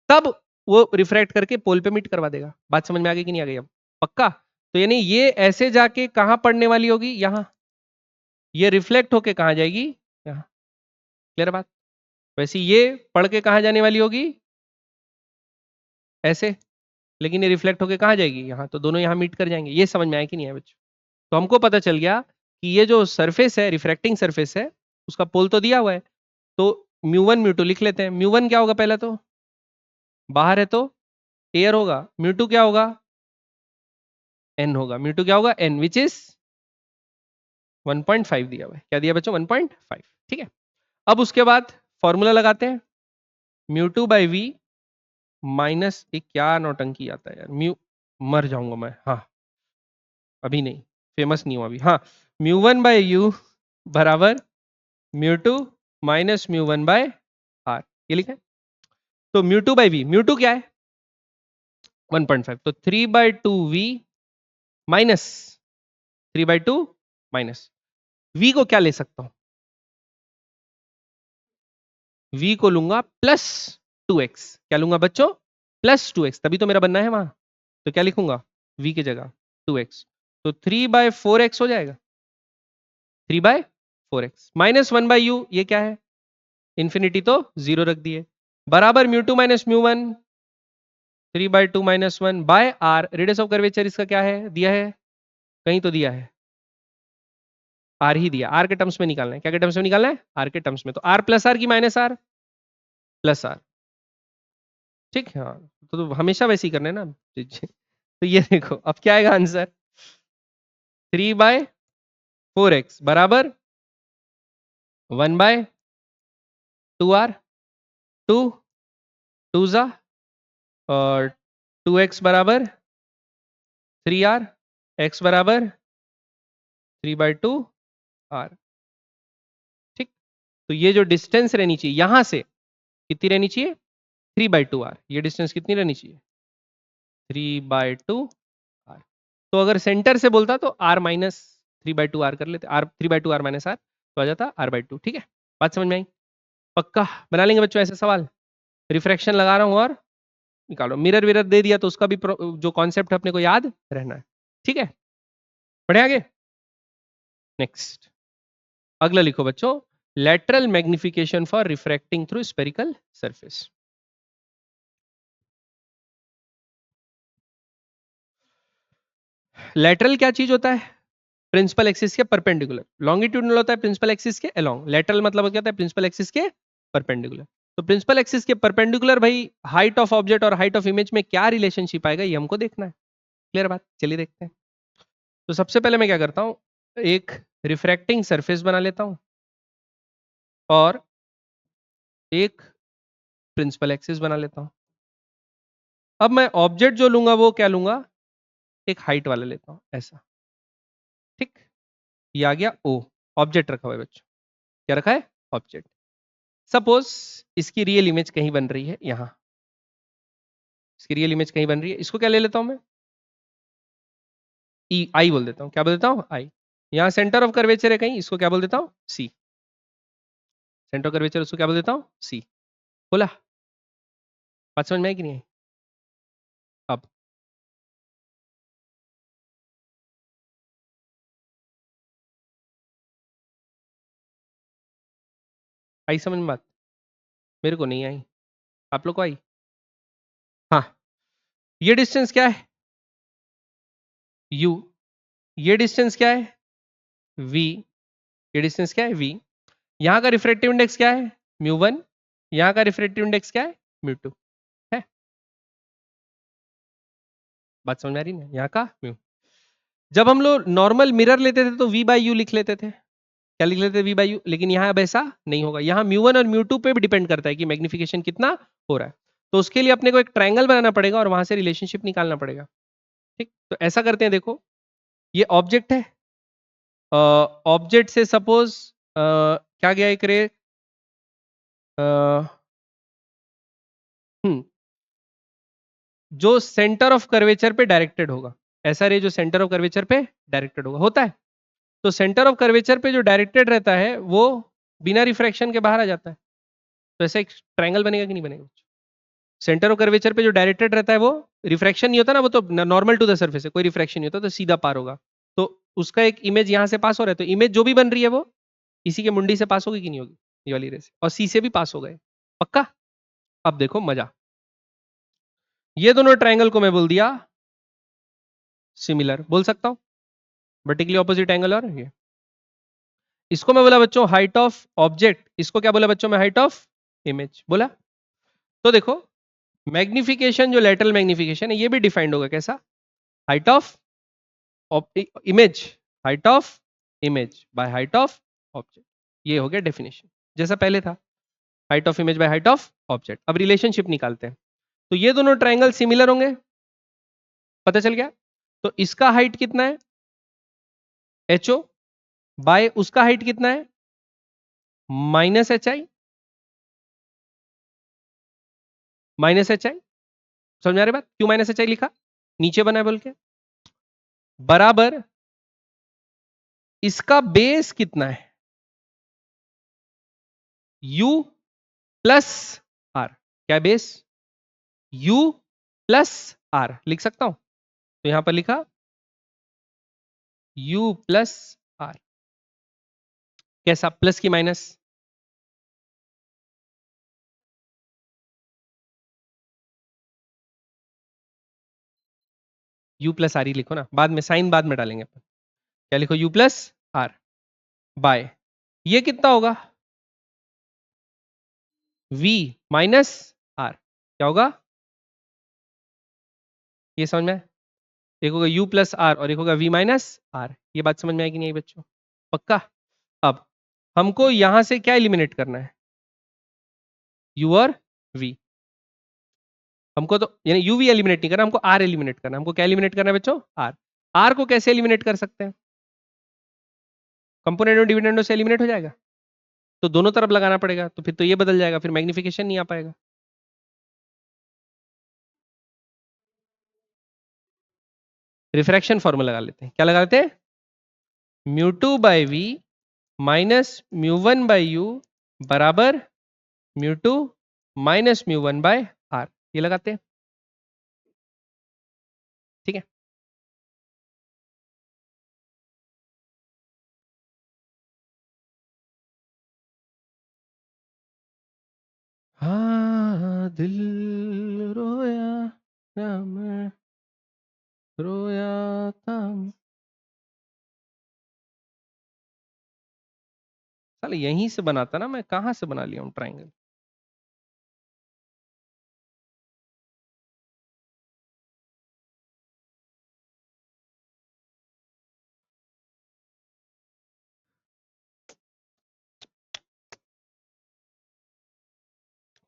तब वो रिफ्रैक्ट करके पोल पे मीट करवा देगा। बात समझ में आ गई कि नहीं आ गई? अब पक्का? तो यानी ये ऐसे जाके कहां पड़ने वाली होगी? यहां। ये रिफ्लेक्ट होके कहां जाएगी? यहां। क्लियर बात? वैसे ये पढ़ के कहां जाने वाली होगी? ऐसे। लेकिन ये रिफ्लेक्ट होके कहां जाएगी? यहां। तो दोनों यहां मीट कर जाएंगे। ये समझ में आया कि नहीं है बच्चों? तो हमको पता चल गया कि ये जो सरफेस है, रिफ्रैक्टिंग सरफेस है, उसका पोल तो दिया हुआ है। तो म्यू 1 म्यू 2 लिख लेते हैं। म्यू 1 क्या होगा? पहले तो बाहर है तो एयर होगा। म्यू 2 क्या होगा? एन होगा। म्यू 2 क्या होगा? एन, विच इज 1.5 दिया हुआ है। क्या दिया बच्चों? 1.5। ठीक है। अब उसके बाद फॉर्मूला लगाते हैं। म्यू 2/v माइनस, एक क्या नौटंकी आता है यार, मर जाऊंगा मैं। हाँ अभी नहीं, फेमस नहीं हूं अभी। हाँ, म्यू 1/u बराबर म्यू 2 माइनस म्यू 1/r, ये लिखा है। तो म्यू 2/v, म्यू 2 क्या है? 1.5। तो 3/2v माइनस 3/2 माइनस v को क्या ले सकता हूं? v को लूंगा +2x। क्या लूंगा बच्चों? +2x, तभी तो मेरा बनना है वहां। तो क्या लिखूंगा v की जगह? 2x। तो 3/4x हो जाएगा। 3/4x माइनस 1/u, ये क्या है? इंफिनिटी तो जीरो रख दिए, बराबर mu 2 minus mu 1, 3/2 minus 1/r। Radius of curvature इसका क्या है? दिया है कहीं तो दिया है, आर ही दिया। आर के टर्म्स में निकालना है। क्या के टर्म्स में निकालना है? आर के टर्म्स में। तो आर प्लस आर की माइनस आर प्लस आर। ठीक है। हाँ तो हमेशा वैसे ही करना है ना। तो ये देखो अब क्या आएगा आंसर? 3/4x बराबर 1/2r, 2 जा, और 2x बराबर 3r, x बराबर 3/2r। ठीक। तो ये जो डिस्टेंस रहनी चाहिए यहां से, कितनी रहनी चाहिए? 3/2r। ये डिस्टेंस कितनी रहनी चाहिए? 3/2r। तो अगर सेंटर से बोलता तो r माइनस 3/2r कर लेते, r 3/2r माइनस r, तो आ जाता r/2। ठीक है, बात समझ में आई? पक्का बना लेंगे बच्चों ऐसे सवाल। रिफ्रैक्शन लगा रहा हूं और निकालो। मिरर विरर दे दिया तो उसका भी जो कॉन्सेप्ट है अपने को याद रहना है। ठीक है, बढ़े आगे। नेक्स्ट, अगला लिखो बच्चों, lateral magnification for refracting through spherical surface. Lateral क्या चीज होता है? प्रिंसिपल एक्सिस के परपेंडिकुलर। लॉन्गिट्यूडनल होता है प्रिंसिपल एक्सिस के अलोंग। लेटरल मतलब क्या होता है? प्रिंसिपल एक्सिस के परपेंडिकुलर। तो प्रिंसिपल एक्सिस के परपेंडिकुलर भाई, हाइट ऑफ ऑब्जेक्ट और हाइट ऑफ इमेज में क्या रिलेशनशिप आएगा ये हमको देखना है। क्लियर बात? चलिए देखते हैं। तो सबसे पहले मैं क्या करता हूं, एक रिफ्रैक्टिंग सरफेस बना लेता हूं और एक प्रिंसिपल एक्सिस बना लेता हूं। अब मैं ऑब्जेक्ट जो लूंगा वो क्या लूंगा? एक हाइट वाला लेता हूं, ऐसा। ठीक, ये आ गया ओ, ऑब्जेक्ट रखा हुआ है बच्चों। क्या रखा है? ऑब्जेक्ट। सपोज इसकी रियल इमेज कहीं बन रही है यहां, इसकी रियल इमेज कहीं बन रही है, इसको क्या ले लेता हूं मैं? ई, आई बोल देता हूं। क्या बोल देता हूं? आई। यहां सेंटर ऑफ कर्वेचर है कहीं, इसको क्या बोल देता हूं? सी। सेंटर ऑफ कर्वेचर उसको क्या बोल देता हूँ, सी। बोला, बात समझ में आई कि नहीं आई? अब आई समझ में बात? मेरे को नहीं आई, आप लोग को आई? हाँ, ये डिस्टेंस क्या है, u, ये डिस्टेंस क्या है, v, ये डिस्टेंस क्या है, v। यहां का रिफ्रैक्टिव इंडेक्स क्या है, म्यू 1, यहां का रिफ्रैक्टिव इंडेक्स क्या है, म्यू 2 है। बात समझ में आ रही ना, यहाँ का म्यू। जब हम लोग नॉर्मल मिरर लेते थे तो v बाई यू लिख लेते थे, क्या लिख लेते थे, v बाई यू। लेकिन यहाँ अब ऐसा नहीं होगा, यहाँ म्यू 1 और म्यू 2 पे भी डिपेंड करता है कि मैग्निफिकेशन कितना हो रहा है। तो उसके लिए अपने को एक ट्रायंगल बनाना पड़ेगा और वहां से रिलेशनशिप निकालना पड़ेगा। ठीक, तो ऐसा करते हैं, देखो ये ऑब्जेक्ट है, ऑब्जेक्ट से सपोज क्या गया एक रे, जो सेंटर ऑफ कर्वेचर पे डायरेक्टेड होगा, ऐसा रे जो सेंटर ऑफ कर्वेचर पे डायरेक्टेड होगा, होता है। तो सेंटर ऑफ कर्वेचर पे जो डायरेक्टेड रहता है वो बिना रिफ्रैक्शन के बाहर आ जाता है। तो ऐसा एक ट्रायंगल बनेगा कि नहीं बनेगा? सेंटर ऑफ कर्वेचर पे जो डायरेक्टेड रहता है वो रिफ्रैक्शन नहीं होता ना, वो तो नॉर्मल टू द सर्फेस है, कोई रिफ्रैक्शन नहीं होता, तो सीधा पार होगा। तो उसका एक इमेज यहाँ से पास हो रहा है, तो इमेज जो भी बन रही है वो इसी के मुंडी से पास होगी कि नहीं होगी, ये वाली रे से, और सी से भी पास हो गए, पक्का। अब देखो मजा, ये दोनों ट्रायंगल को मैं बोल दिया सिमिलर, बोल सकता हूं, वर्टिकली ऑपोजिट एंगल। और ये इसको मैं बोला बच्चों हाइट ऑफ ऑब्जेक्ट, इसको क्या बोला बच्चों मैं, हाइट ऑफ इमेज बोला। तो देखो मैग्निफिकेशन, जो लेटरल मैग्निफिकेशन है ये भी डिफाइंड होगा कैसा, height of image, height of image by height of object, ये हो गया डेफिनेशन जैसा पहले था, height of image by height of object. अब रिलेशनशिप निकालते हैं, तो ये दोनों ट्रायंगल सिमिलर होंगे, पता चल गया। तो इसका हाइट कितना है, एच ओ, बाय उसका हाइट कितना है, minus H I, minus H I. समझ आ रही बात, क्यों माइनस एच आई लिखा, नीचे बना है बोल के, बराबर इसका बेस कितना है, u प्लस आर, क्या बेस, u प्लस आर लिख सकता हूं, तो यहां पर लिखा u प्लस आर, कैसा, प्लस की माइनस, u प्लस आर ही लिखो ना, बाद में साइन बाद में डालेंगे अपन, क्या लिखो, u प्लस आर बाय, ये कितना होगा, v माइनस आर, क्या होगा, ये समझ में आया? एक होगा u प्लस आर और एक होगा v माइनस आर, ये बात समझ में आएगी नहीं बच्चों, पक्का। अब हमको यहां से क्या एलिमिनेट करना है, u और v, हमको तो यानी u v एलिमिनेट नहीं करना, हमको r एलिमिनेट करना है। हमको क्या एलिमिनेट करना है बच्चों, r। r को कैसे एलिमिनेट कर सकते हैं, कंपोनेंट और डिविडेंडो से एलिमिनेट हो जाएगा, तो दोनों तरफ लगाना पड़ेगा, तो फिर तो ये बदल जाएगा, फिर मैग्निफिकेशन नहीं आ पाएगा। रिफ्रैक्शन फॉर्मूला लगा लेते हैं, क्या लगा लेते हैं, mu 2 by v minus mu 1 by u बराबर mu 2 minus mu 1 by are, ये लगाते हैं, ठीक है। हाँ दिल रोया ना मैं, रोया था। साले यहीं से बनाता ना, मैं कहाँ से बना लिया हूँ ट्राइंगल।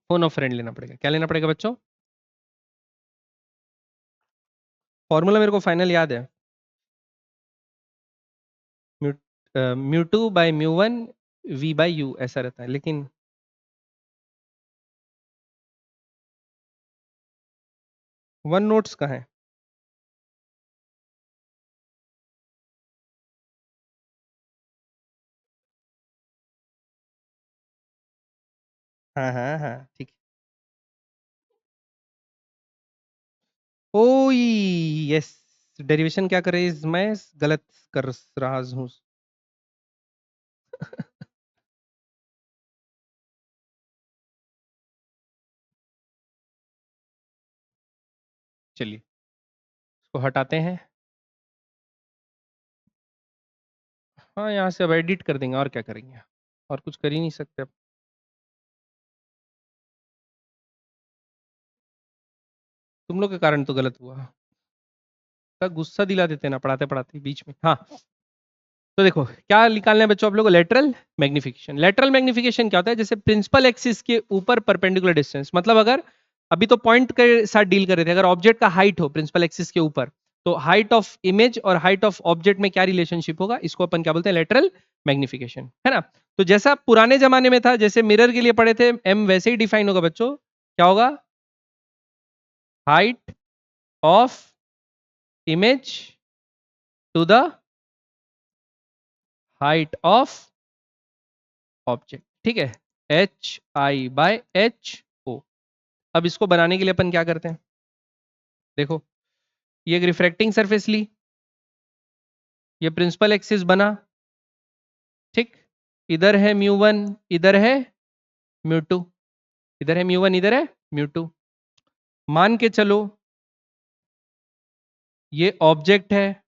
फोन ऑफ फ्रेंड लेना पड़ेगा, क्या लेना पड़ेगा बच्चों, फॉर्मूला मेरे को फाइनल याद है, mu mu 2 by mu 1 v by u ऐसा रहता है, लेकिन वन नोट्स कहाँ है, हाँ हाँ हाँ ठीक है। ओ यस, डेरिवेशन क्या करे, मैं गलत कर रहा हूँ। चलिए इसको हटाते हैं। हाँ यहाँ से अब एडिट कर देंगे, और क्या करेंगे, और कुछ कर ही नहीं सकते अब। तुम लोग के कारण तो गलत हुआ। का गुस्सा दिला देते ना पढ़ाते पढ़ाते बीच में। हाँ तो देखो क्या निकालना है बच्चों आप लोगों को, लेटरल मैग्निफिकेशन। लेटरल मैग्निफिकेशन क्या होता है, जैसे प्रिंसिपल एक्सिस के ऊपर परपेंडिकुलर डिस्टेंस, मतलब अगर अभी तो पॉइंट के साथ डील कर रहे थे, अगर ऑब्जेक्ट का हाइट हो प्रिंसिपल एक्सिस के ऊपर, तो हाइट ऑफ इमेज और हाइट ऑफ ऑब्जेक्ट में क्या रिलेशनशिप होगा, इसको अपन क्या बोलते हैं, लेटरल मैग्निफिकेशन, है ना। तो जैसा पुराने जमाने में था, जैसे मिरर के लिए पढ़े थे एम, वैसे ही डिफाइन होगा बच्चों। क्या होगा, height of image to the height of object, ठीक है, h i by h o. अब इसको बनाने के लिए अपन क्या करते हैं, देखो ये एक रिफ्रैक्टिंग सरफेस ली, ये प्रिंसिपल एक्सिस बना, ठीक, इधर है म्यू वन, इधर है म्यू टू, इधर है म्यू वन, इधर है म्यू टू। मान के चलो ये ऑब्जेक्ट है,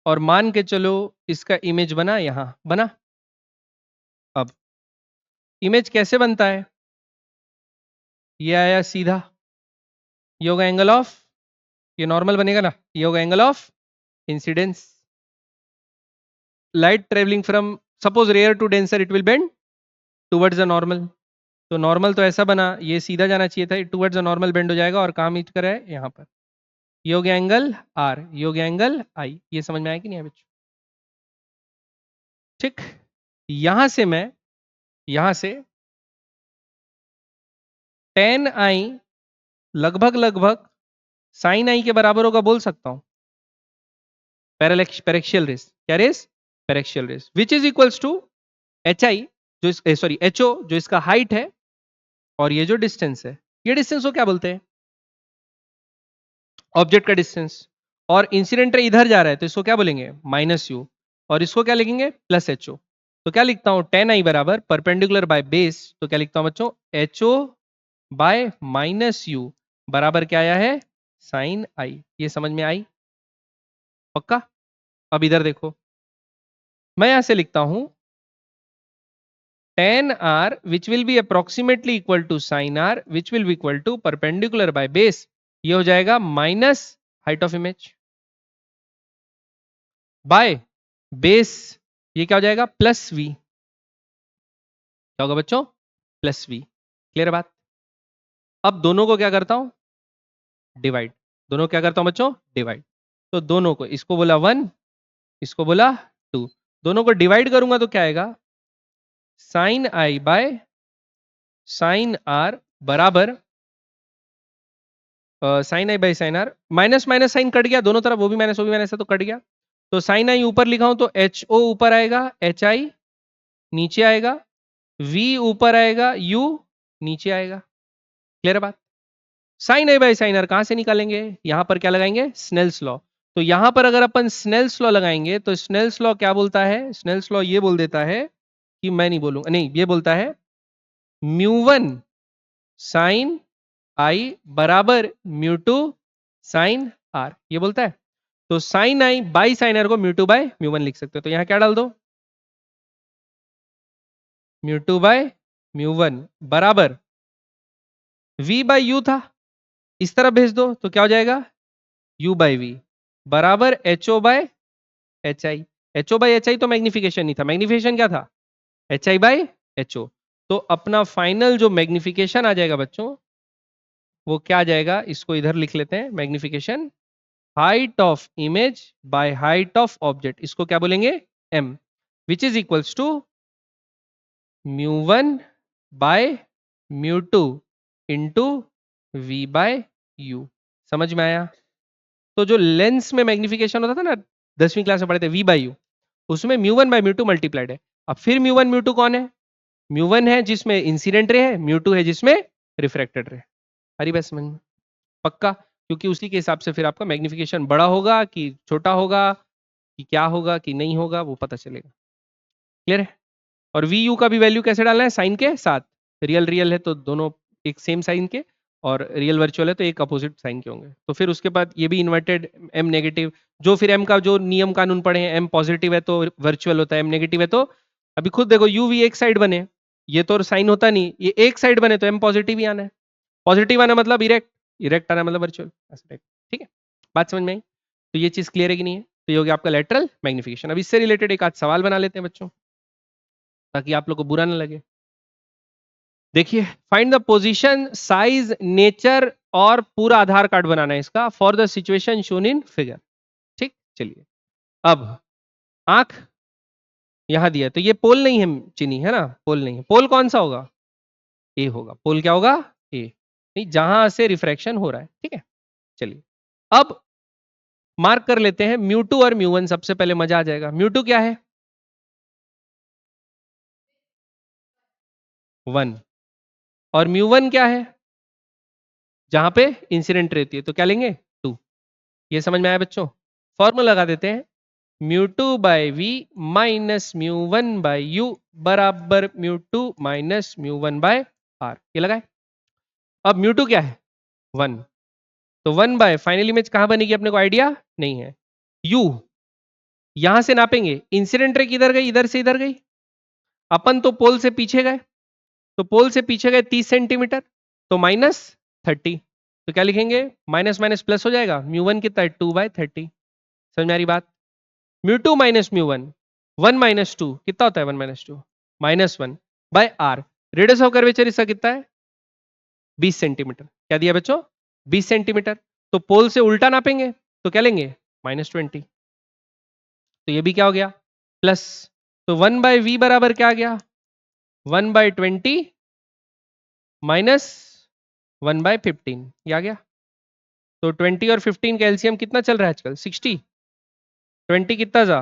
और मान के चलो इसका इमेज बना, यहां बना। अब इमेज कैसे बनता है, ये आया सीधा, ये होगा एंगल ऑफ, ये नॉर्मल बनेगा ना, ये होगा angle of incidence. Light travelling from suppose rare to denser, it will bend towards the normal. तो नॉर्मल तो ऐसा बना, ये सीधा जाना चाहिए था, टुवर्ड्स द नॉर्मल बेंड हो जाएगा, और काम इट कर है यहाँ पर। ये हो गया एंगल आर, ये हो गया एंगल आई। ये समझ में आया कि नहीं आया बच्चों, ठीक। यहां से मैं, यहां से टेन आई लगभग लगभग साइन आई के बराबर होगा बोल सकता हूं, पेरेक्शियल रेस, क्या rays, paraxial rays, which is equals to h i, जो सॉरी एच ओ, जो इसका हाइट है, और ये जो डिस्टेंस है, ये डिस्टेंस को क्या बोलते हैं, ऑब्जेक्ट का डिस्टेंस। और इंसिडेंट रे इधर जा रहा है, तो इसको क्या बोलेंगे, माइनस यू, और इसको क्या लिखेंगे, प्लस एच ओ। तो क्या लिखता हूं, टेन आई बराबर परपेंडिकुलर बाय बेस, तो क्या लिखता हूं बच्चों, h o by minus u बराबर क्या आया है, साइन आई। ये समझ में आई, पक्का। अब इधर देखो, मैं यहां से लिखता हूं tan r which will be approximately equal to sin r which will be equal to perpendicular by base, ये हो जाएगा minus height of image by base, ये क्या हो जाएगा, प्लस वी। क्या होगा बच्चों, प्लस वी। क्लियर बात। अब दोनों को क्या करता हूं, डिवाइड। दोनों को क्या करता हूं बच्चों, डिवाइड। तो दोनों को, इसको बोला वन, इसको बोला टू, दोनों को डिवाइड करूंगा तो क्या आएगा, sine i by sine r बराबर sine i by sine r, minus minus sign cut गया दोनों तरफ, वो भी माइनस वो भी माइनस है तो कट गया। तो साइन आई ऊपर लिखा हूं तो एच ओ ऊपर आएगा, एच आई नीचे आएगा, वी ऊपर आएगा, यू नीचे आएगा। क्लियर बात। Sine i by sine r कहां से निकालेंगे, यहां पर क्या लगाएंगे, स्नेल्स लॉ। तो यहां पर अगर अपन स्नेल्स लॉ लगाएंगे, तो स्नेल्स लॉ क्या बोलता है, स्नेल्स लॉ ये बोल देता है कि, मैं नहीं बोलूंगा, नहीं ये बोलता है म्यू वन साइन आई बराबर म्यू टू साइन आर, ये बोलता है। तो sine i by sine r को mu two by mu one लिख सकते हो, तो यहां क्या डाल दो, mu two by mu one बराबर v बाय यू था, इस तरफ भेज दो तो क्या हो जाएगा, u बाय वी बराबर h o by h i. H o by h i तो मैग्निफिकेशन नहीं था, मैग्निफिकेशन क्या था, h i by h o. तो अपना फाइनल जो मैग्निफिकेशन आ जाएगा बच्चों, वो क्या आ जाएगा, इसको इधर लिख लेते हैं, magnification height of image by height of object, इसको क्या बोलेंगे, m, which is equals to mu one by mu two into v by u. समझ में आया। तो जो लेंस में मैग्निफिकेशन होता था ना, 10वीं क्लास में पढ़े थे, वी बाय यू, उसमें mu one by mu two multiplied है। अब फिर म्यू वन म्यू टू कौन है, म्यू 1 है जिसमें इंसिडेंट रे है, म्यू 2 है जिसमें रिफ्रैक्टेड रे। हरी बात समझ में? पक्का? क्योंकि उसी के हिसाब से फिर आपका मैग्निफिकेशन बड़ा होगा कि छोटा होगा कि क्या होगा कि नहीं होगा वो पता चलेगा। क्लियर है? और वी यू का भी वैल्यू कैसे डालना है? साइन के साथ। रियल रियल है तो दोनों एक सेम साइन के, और रियल वर्चुअल है तो एक अपोजिट साइन के होंगे। तो फिर उसके बाद ये भी इन्वर्टेड एम नेगेटिव, जो फिर एम का जो नियम कानून पढ़े हैं, एम पॉजिटिव है तो वर्चुअल होता है, एम नेगेटिव है तो, अभी खुद देखो यू वी एक साइड बने, ये तो साइन होता नहीं, ये एक साइड बने तो एम पॉजिटिव ही आना है। पॉजिटिव आना मतलब इरेक्ट, इरेक्ट आना मतलब वर्चुअल, ऐसा टाइप। ठीक है, बात समझ में आई? तो ये चीज क्लियर है कि नहीं है? तो ये हो गया आपका लेटरल मैग्निफिकेशन। अब इससे रिलेटेड एक आध सवाल बना लेते हैं बच्चों, ताकि आप लोग को बुरा ना लगे। देखिए, find the position, size, nature और पूरा आधार कार्ड बनाना है इसका for the situation shown in figure. ठीक, चलिए। अब आंख यहां दिया है, तो ये पोल नहीं है चिनी, है ना? पोल नहीं है। पोल कौन सा होगा? ए होगा। पोल क्या होगा? ए। नहीं, जहां से रिफ्रैक्शन हो रहा है। ठीक है, चलिए। अब मार्क कर लेते हैं म्यू 2 और म्यू 1। सबसे पहले मजा आ जाएगा। म्यू 2 क्या है? 1। और म्यू 1 क्या है? जहां पे इंसिडेंट रहती है, तो क्या लेंगे? 2। ये समझ में आया बच्चों? फॉर्मूला लगा देते हैं, mu 2 by v minus mu 1 by u बराबर mu 2 minus mu 1 by are. ये लगाए। अब म्यू 2 क्या है? 1। तो 1 बाय फाइनल इमेज कहां बनेगी अपने को आइडिया नहीं है। यू यहां से नापेंगे, इंसिडेंट रे किधर गई? इधर से इधर गई। अपन तो पोल से पीछे गए, तो पोल से पीछे गए 30 सेंटीमीटर, तो -30। तो क्या लिखेंगे? माइनस माइनस प्लस हो जाएगा। म्यू 1 कितना है? 2/30। समझ में आ रही बात? म्यू 2 माइनस म्यू 1, 1 - 2 कितना होता है? 1 - 2 -1 by are. Radius of curvature इसका कितना है? 20 सेंटीमीटर। क्या दिया बच्चों? 20 सेंटीमीटर। तो पोल से उल्टा नापेंगे तो क्या लेंगे? -20। तो ये भी क्या हो गया? प्लस। तो 1/v बराबर क्या आ गया? 1/20 माइनस 1/15। ये आ गया। तो 20 और 15 का एलसीएम कितना चल रहा है आजकल? 60। 20 कितना जा?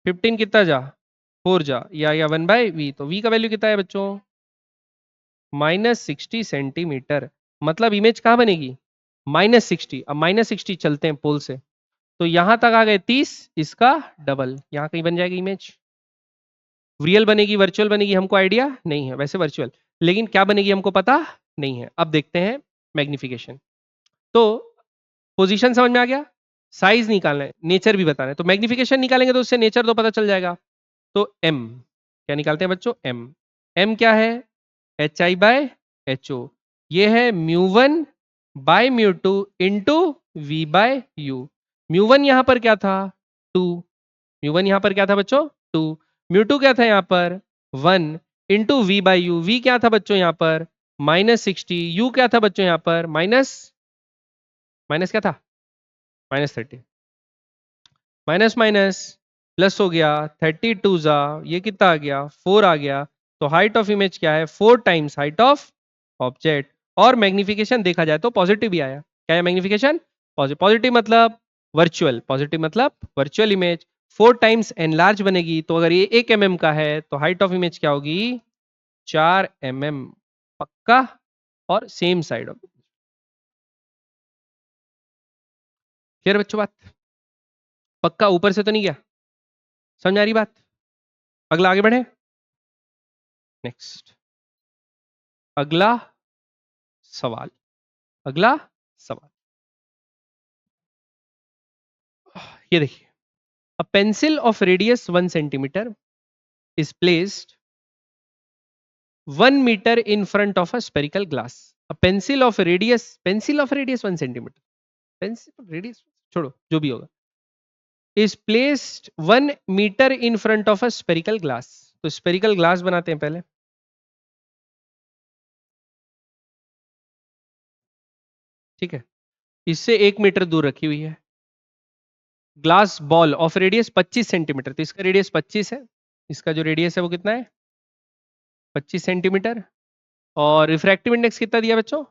15 कितना जा? 4 जा। या 1/v। तो v का वैल्यू कितना है बच्चों? -60 सेंटीमीटर। मतलब इमेज कहां बनेगी? -60। अब -60 चलते हैं पोल से, तो यहां तक आ गए 30, इसका डबल यहां कहीं बन जाएगी इमेज। रियल बनेगी वर्चुअल बनेगी हमको आइडिया नहीं है, वैसे वर्चुअल, लेकिन क्या बनेगी हमको पता नहीं है। अब देखते हैं मैग्निफिकेशन। तो पोजीशन समझ में आ गया, साइज निकालना है, नेचर भी बताना है। तो मैग्निफिकेशन निकालेंगे तो उससे नेचर तो पता चल जाएगा। तो एम क्या निकालते हैं बच्चों? एम। एम क्या है? HI/HO। ये है mu 1 by mu 2 into v by u. Mu 1 यहां पर क्या था? 2। म्यू 1 यहां पर क्या था बच्चों? 2। म्यू 2 क्या था यहां पर? 1 into v by u. V क्या था बच्चों यहां पर? -60। यू क्या था बच्चों यहां पर? माइनस माइनस क्या था? -30। माइनस माइनस प्लस हो गया, 32 जा, ये कितना आ गया? 4 आ गया। तो हाइट ऑफ इमेज क्या है? 4 टाइम्स हाइट ऑफ ऑब्जेक्ट। और मैग्निफिकेशन देखा जाए तो पॉजिटिव भी आया। क्या है मैग्निफिकेशन? पॉजिटिव। पॉजिटिव मतलब वर्चुअल, पॉजिटिव मतलब वर्चुअल इमेज 4 टाइम्स एनलार्ज बनेगी। तो अगर ये 1 mm का है तो हाइट ऑफ इमेज क्या होगी? 4 mm। पक्का? और सेम साइड ऑफ। क्लियर बच्चों बात? पक्का? ऊपर से तो नहीं गया? समझ आ रही बात? अगला आगे बढ़े। नेक्स्ट, अगला सवाल। अगला सवाल ये देखिए, a pencil of radius 1 centimetre is placed 1 meter in front of a spherical glass. A pencil of radius 1 centimeter, pencil of radius छोड़ो जो भी होगा, is placed 1 meter in front of a spherical glass. तो spherical glass बनाते हैं पहले। ठीक है, इससे 1 मीटर दूर रखी हुई है। Glass ball of radius 25 centimetre, तो इसका रेडियस 25 है, इसका जो रेडियस है वो कितना है? 25 सेंटीमीटर। और रिफ्रैक्टिव इंडेक्स कितना दिया बच्चों?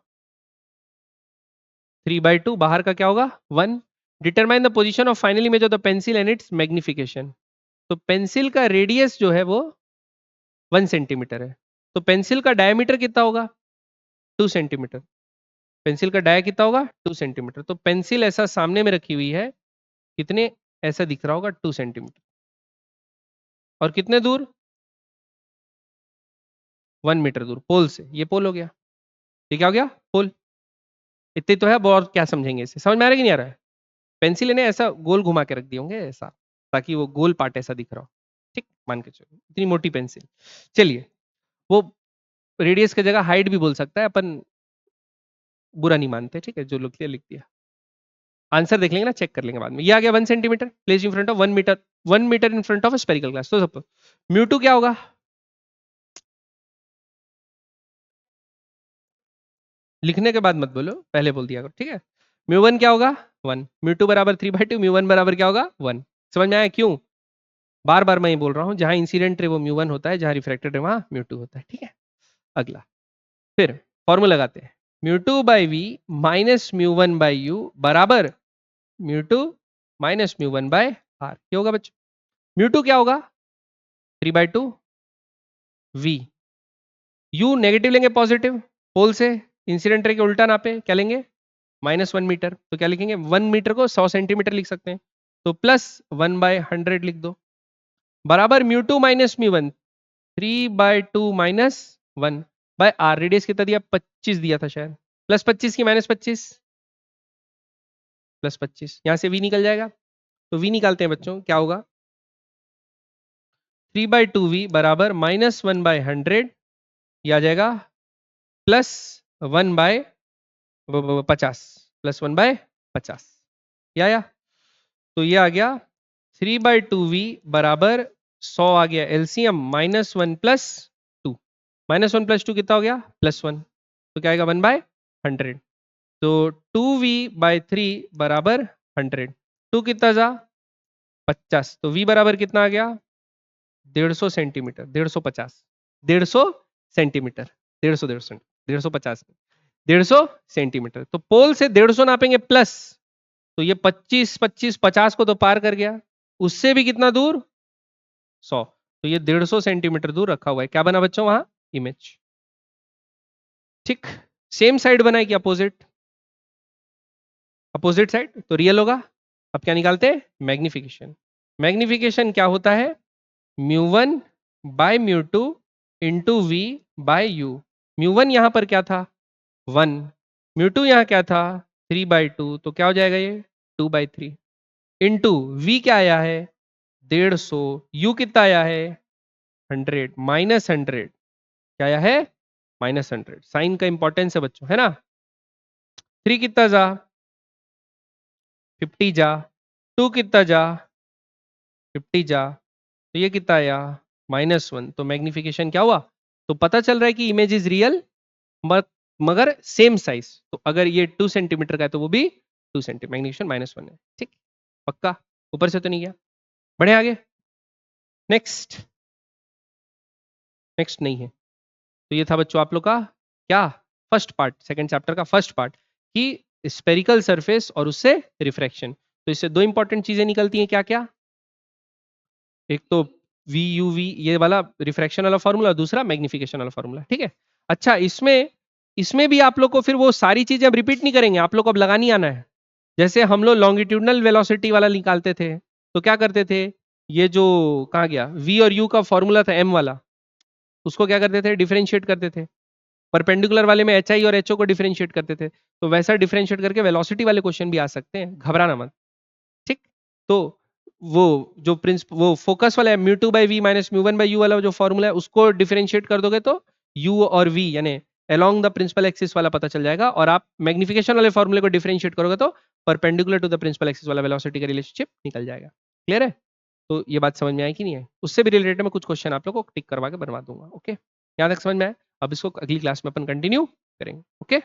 3/2। बाहर का क्या होगा? 1। Determine the position of final image of the pencil and it's magnification. तो पेंसिल का रेडियस जो है वो 1 सेंटीमीटर है, तो पेंसिल का डायमीटर कितना होगा? 2 सेंटीमीटर। पेंसिल का डाया कितना होगा? 2 सेंटीमीटर। तो पेंसिल ऐसा सामने में रखी हुई है, कितने ऐसा दिख रहा होगा? 2 सेंटीमीटर। और कितने दूर? 1 मीटर दूर पोल से। ये पोल हो गया। ये क्या हो गया? पोल। इतने तो है, अब और क्या समझेंगे इसे? समझ में आ रहा है कि नहीं आ रहा है? पेंसिल इन्हें ऐसा गोल घुमा के रख दिए होंगे ऐसा, ताकि वो गोल पार्ट ऐसा दिख रहा हो। ठीक, मान के चलो इतनी मोटी पेंसिल। चलिए, वो रेडियस की जगह हाइट भी बोल सकता है, अपन बुरा नहीं मानते, ठीक है, जो लिख दिया लिख दिया। आंसर देख लेंगे ना, चेक कर लेंगे बाद में। ये आ गया 1 centimetre place in front of 1 metre, 1 metre in front of a spherical glass. तो सब म्यू2 क्या होगा? लिखने के बाद मत बोलो, पहले बोल दिया करो, ठीक है। म्यू1 क्या होगा? 1। म्यू2 बराबर 3/2, म्यू1 बराबर क्या होगा? 1। समझ में आया क्यों? बार बार मैं ये बोल रहा हूँ, जहां इंसिडेंट रे वो म्यू1 होता है, जहां रिफ्रैक्टेड रे वहां म्यू2 होता है, ठीक है। अगला, फिर फॉर्मूला लगाते हैं। Mu two by v minus mu one by u बराबर mu two minus mu one by r. क्या होगा बच्चों? म्यू2 क्या होगा? 3/2 वी। यू नेगेटिव लेंगे पॉजिटिव, पोल से इंसिडेंट रे के उल्टा नापे, क्या लेंगे? -1 मीटर। तो क्या लिखेंगे? 1 मीटर को 100 सेंटीमीटर लिख सकते हैं, तो +1/100 लिख दो, बराबर mu two minus mu one, 3/2 minus 1 by are. Radius कितना दिया? 25 दिया था शायद। +25 की -25, +25, यहां से v निकल जाएगा। तो v निकालते हैं बच्चों, क्या होगा? 3/2v बराबर -1/100, ये आ जाएगा +1/50, +1/50, ये आया। तो ये आ गया 3/2v बराबर 100 आ गया एलसीएम, -1 + 2, -1 + 2 कितना हो गया? +1, तो क्या आएगा? 1/100। तो 2v/3 बराबर 100, 2 कितना जा? 50, तो v बराबर कितना आ गया? 150 सेंटीमीटर, 150, 150 सेंटीमीटर, 150, 150, 150, 150 सेंटीमीटर। तो पोल से 150 नापेंगे प्लस, तो ये 25, 25, 50 को तो पार कर गया, उससे भी कितना दूर? 100, तो ये 150 सेंटीमीटर दूर रखा हुआ है। क्या बना बच्चों वहां? इमेज। ठीक, सेम साइड बनाए कि अपोजिट? अपोजिट साइड, तो रियल होगा। अब क्या निकालते हैं? मैग्निफिकेशन। मैग्निफिकेशन क्या होता है? Mu one by mu two into v by u. Mu one यहां पर क्या था? 1। म्यू2 यहां क्या था? 3/2, तो क्या हो जाएगा ये? 2/3 इंटू वी क्या आया है? 150। यू कितना आया है? 100, -100, क्या आया है? -100। साइन का इंपॉर्टेंस है बच्चों, है ना। 3 कितना जा? 50 जा। 2 कितना जा? 50 जा। तो ये कितना आया? -1। तो मैग्निफिकेशन क्या हुआ? तो पता चल रहा है कि इमेज इज रियल, मगर सेम साइज। तो अगर ये 2 सेंटीमीटर का है तो वो भी 2 सेंटीमीटर, मैग्निफिकेशन -1 है। ठीक, पक्का? ऊपर से तो नहीं गया? बढ़े आगे। नेक्स्ट, नेक्स्ट नहीं है। तो ये था बच्चों आप लोग का क्या? फर्स्ट पार्ट, सेकंड चैप्टर का फर्स्ट पार्ट, कि स्पेरिकल सरफेस और उससे रिफ्रैक्शन। तो इससे दो इंपॉर्टेंट चीजें निकलती हैं, क्या क्या? एक तो वी यू वी ये वाला रिफ्रैक्शन वाला फॉर्मूला, दूसरा मैग्निफिकेशन वाला फॉर्मूला, ठीक है। अच्छा, इसमें इसमें भी आप लोग को फिर वो सारी चीजें अब रिपीट नहीं करेंगे, आप लोग को अब लगानी आना है। जैसे हम लोग लॉन्गिट्यूडनल वेलोसिटी वाला निकालते थे, तो क्या करते थे? ये जो कहाँ गया, v और u का फॉर्मूला था m वाला, उसको क्या करते थे? डिफरेंशिएट करते थे। परपेंडिकुलर वाले में एच आई और एच ओ को डिफरेंशिएट करते थे। तो वैसा डिफरेंशिएट करके वेलोसिटी वाले क्वेश्चन भी आ सकते हैं, घबराना मत। ठीक, तो वो जो वो फोकस वाला है, mu two by v minus mu one by u वाला जो फॉर्मूला है, उसको डिफरेंशिएट कर दोगे तो u और v यानी अलोंग द प्रिंसिपल एक्सिस वाला पता चल जाएगा। और आप मैग्निफिकेशन वाले फॉर्मूले को डिफरेंशिएट करोगे तो perpendicular to the principal axis वाला वेलोसिटी का रिलेशनशिप निकल जाएगा। क्लियर है? तो ये बात समझ में आई कि नहीं है? उससे भी रिलेटेड मैं कुछ क्वेश्चन आप लोग को टिक करवा के बनवा दूंगा। ओके, यहाँ तक समझ में आया? अब इसको अगली क्लास में अपन कंटिन्यू करेंगे। ओके।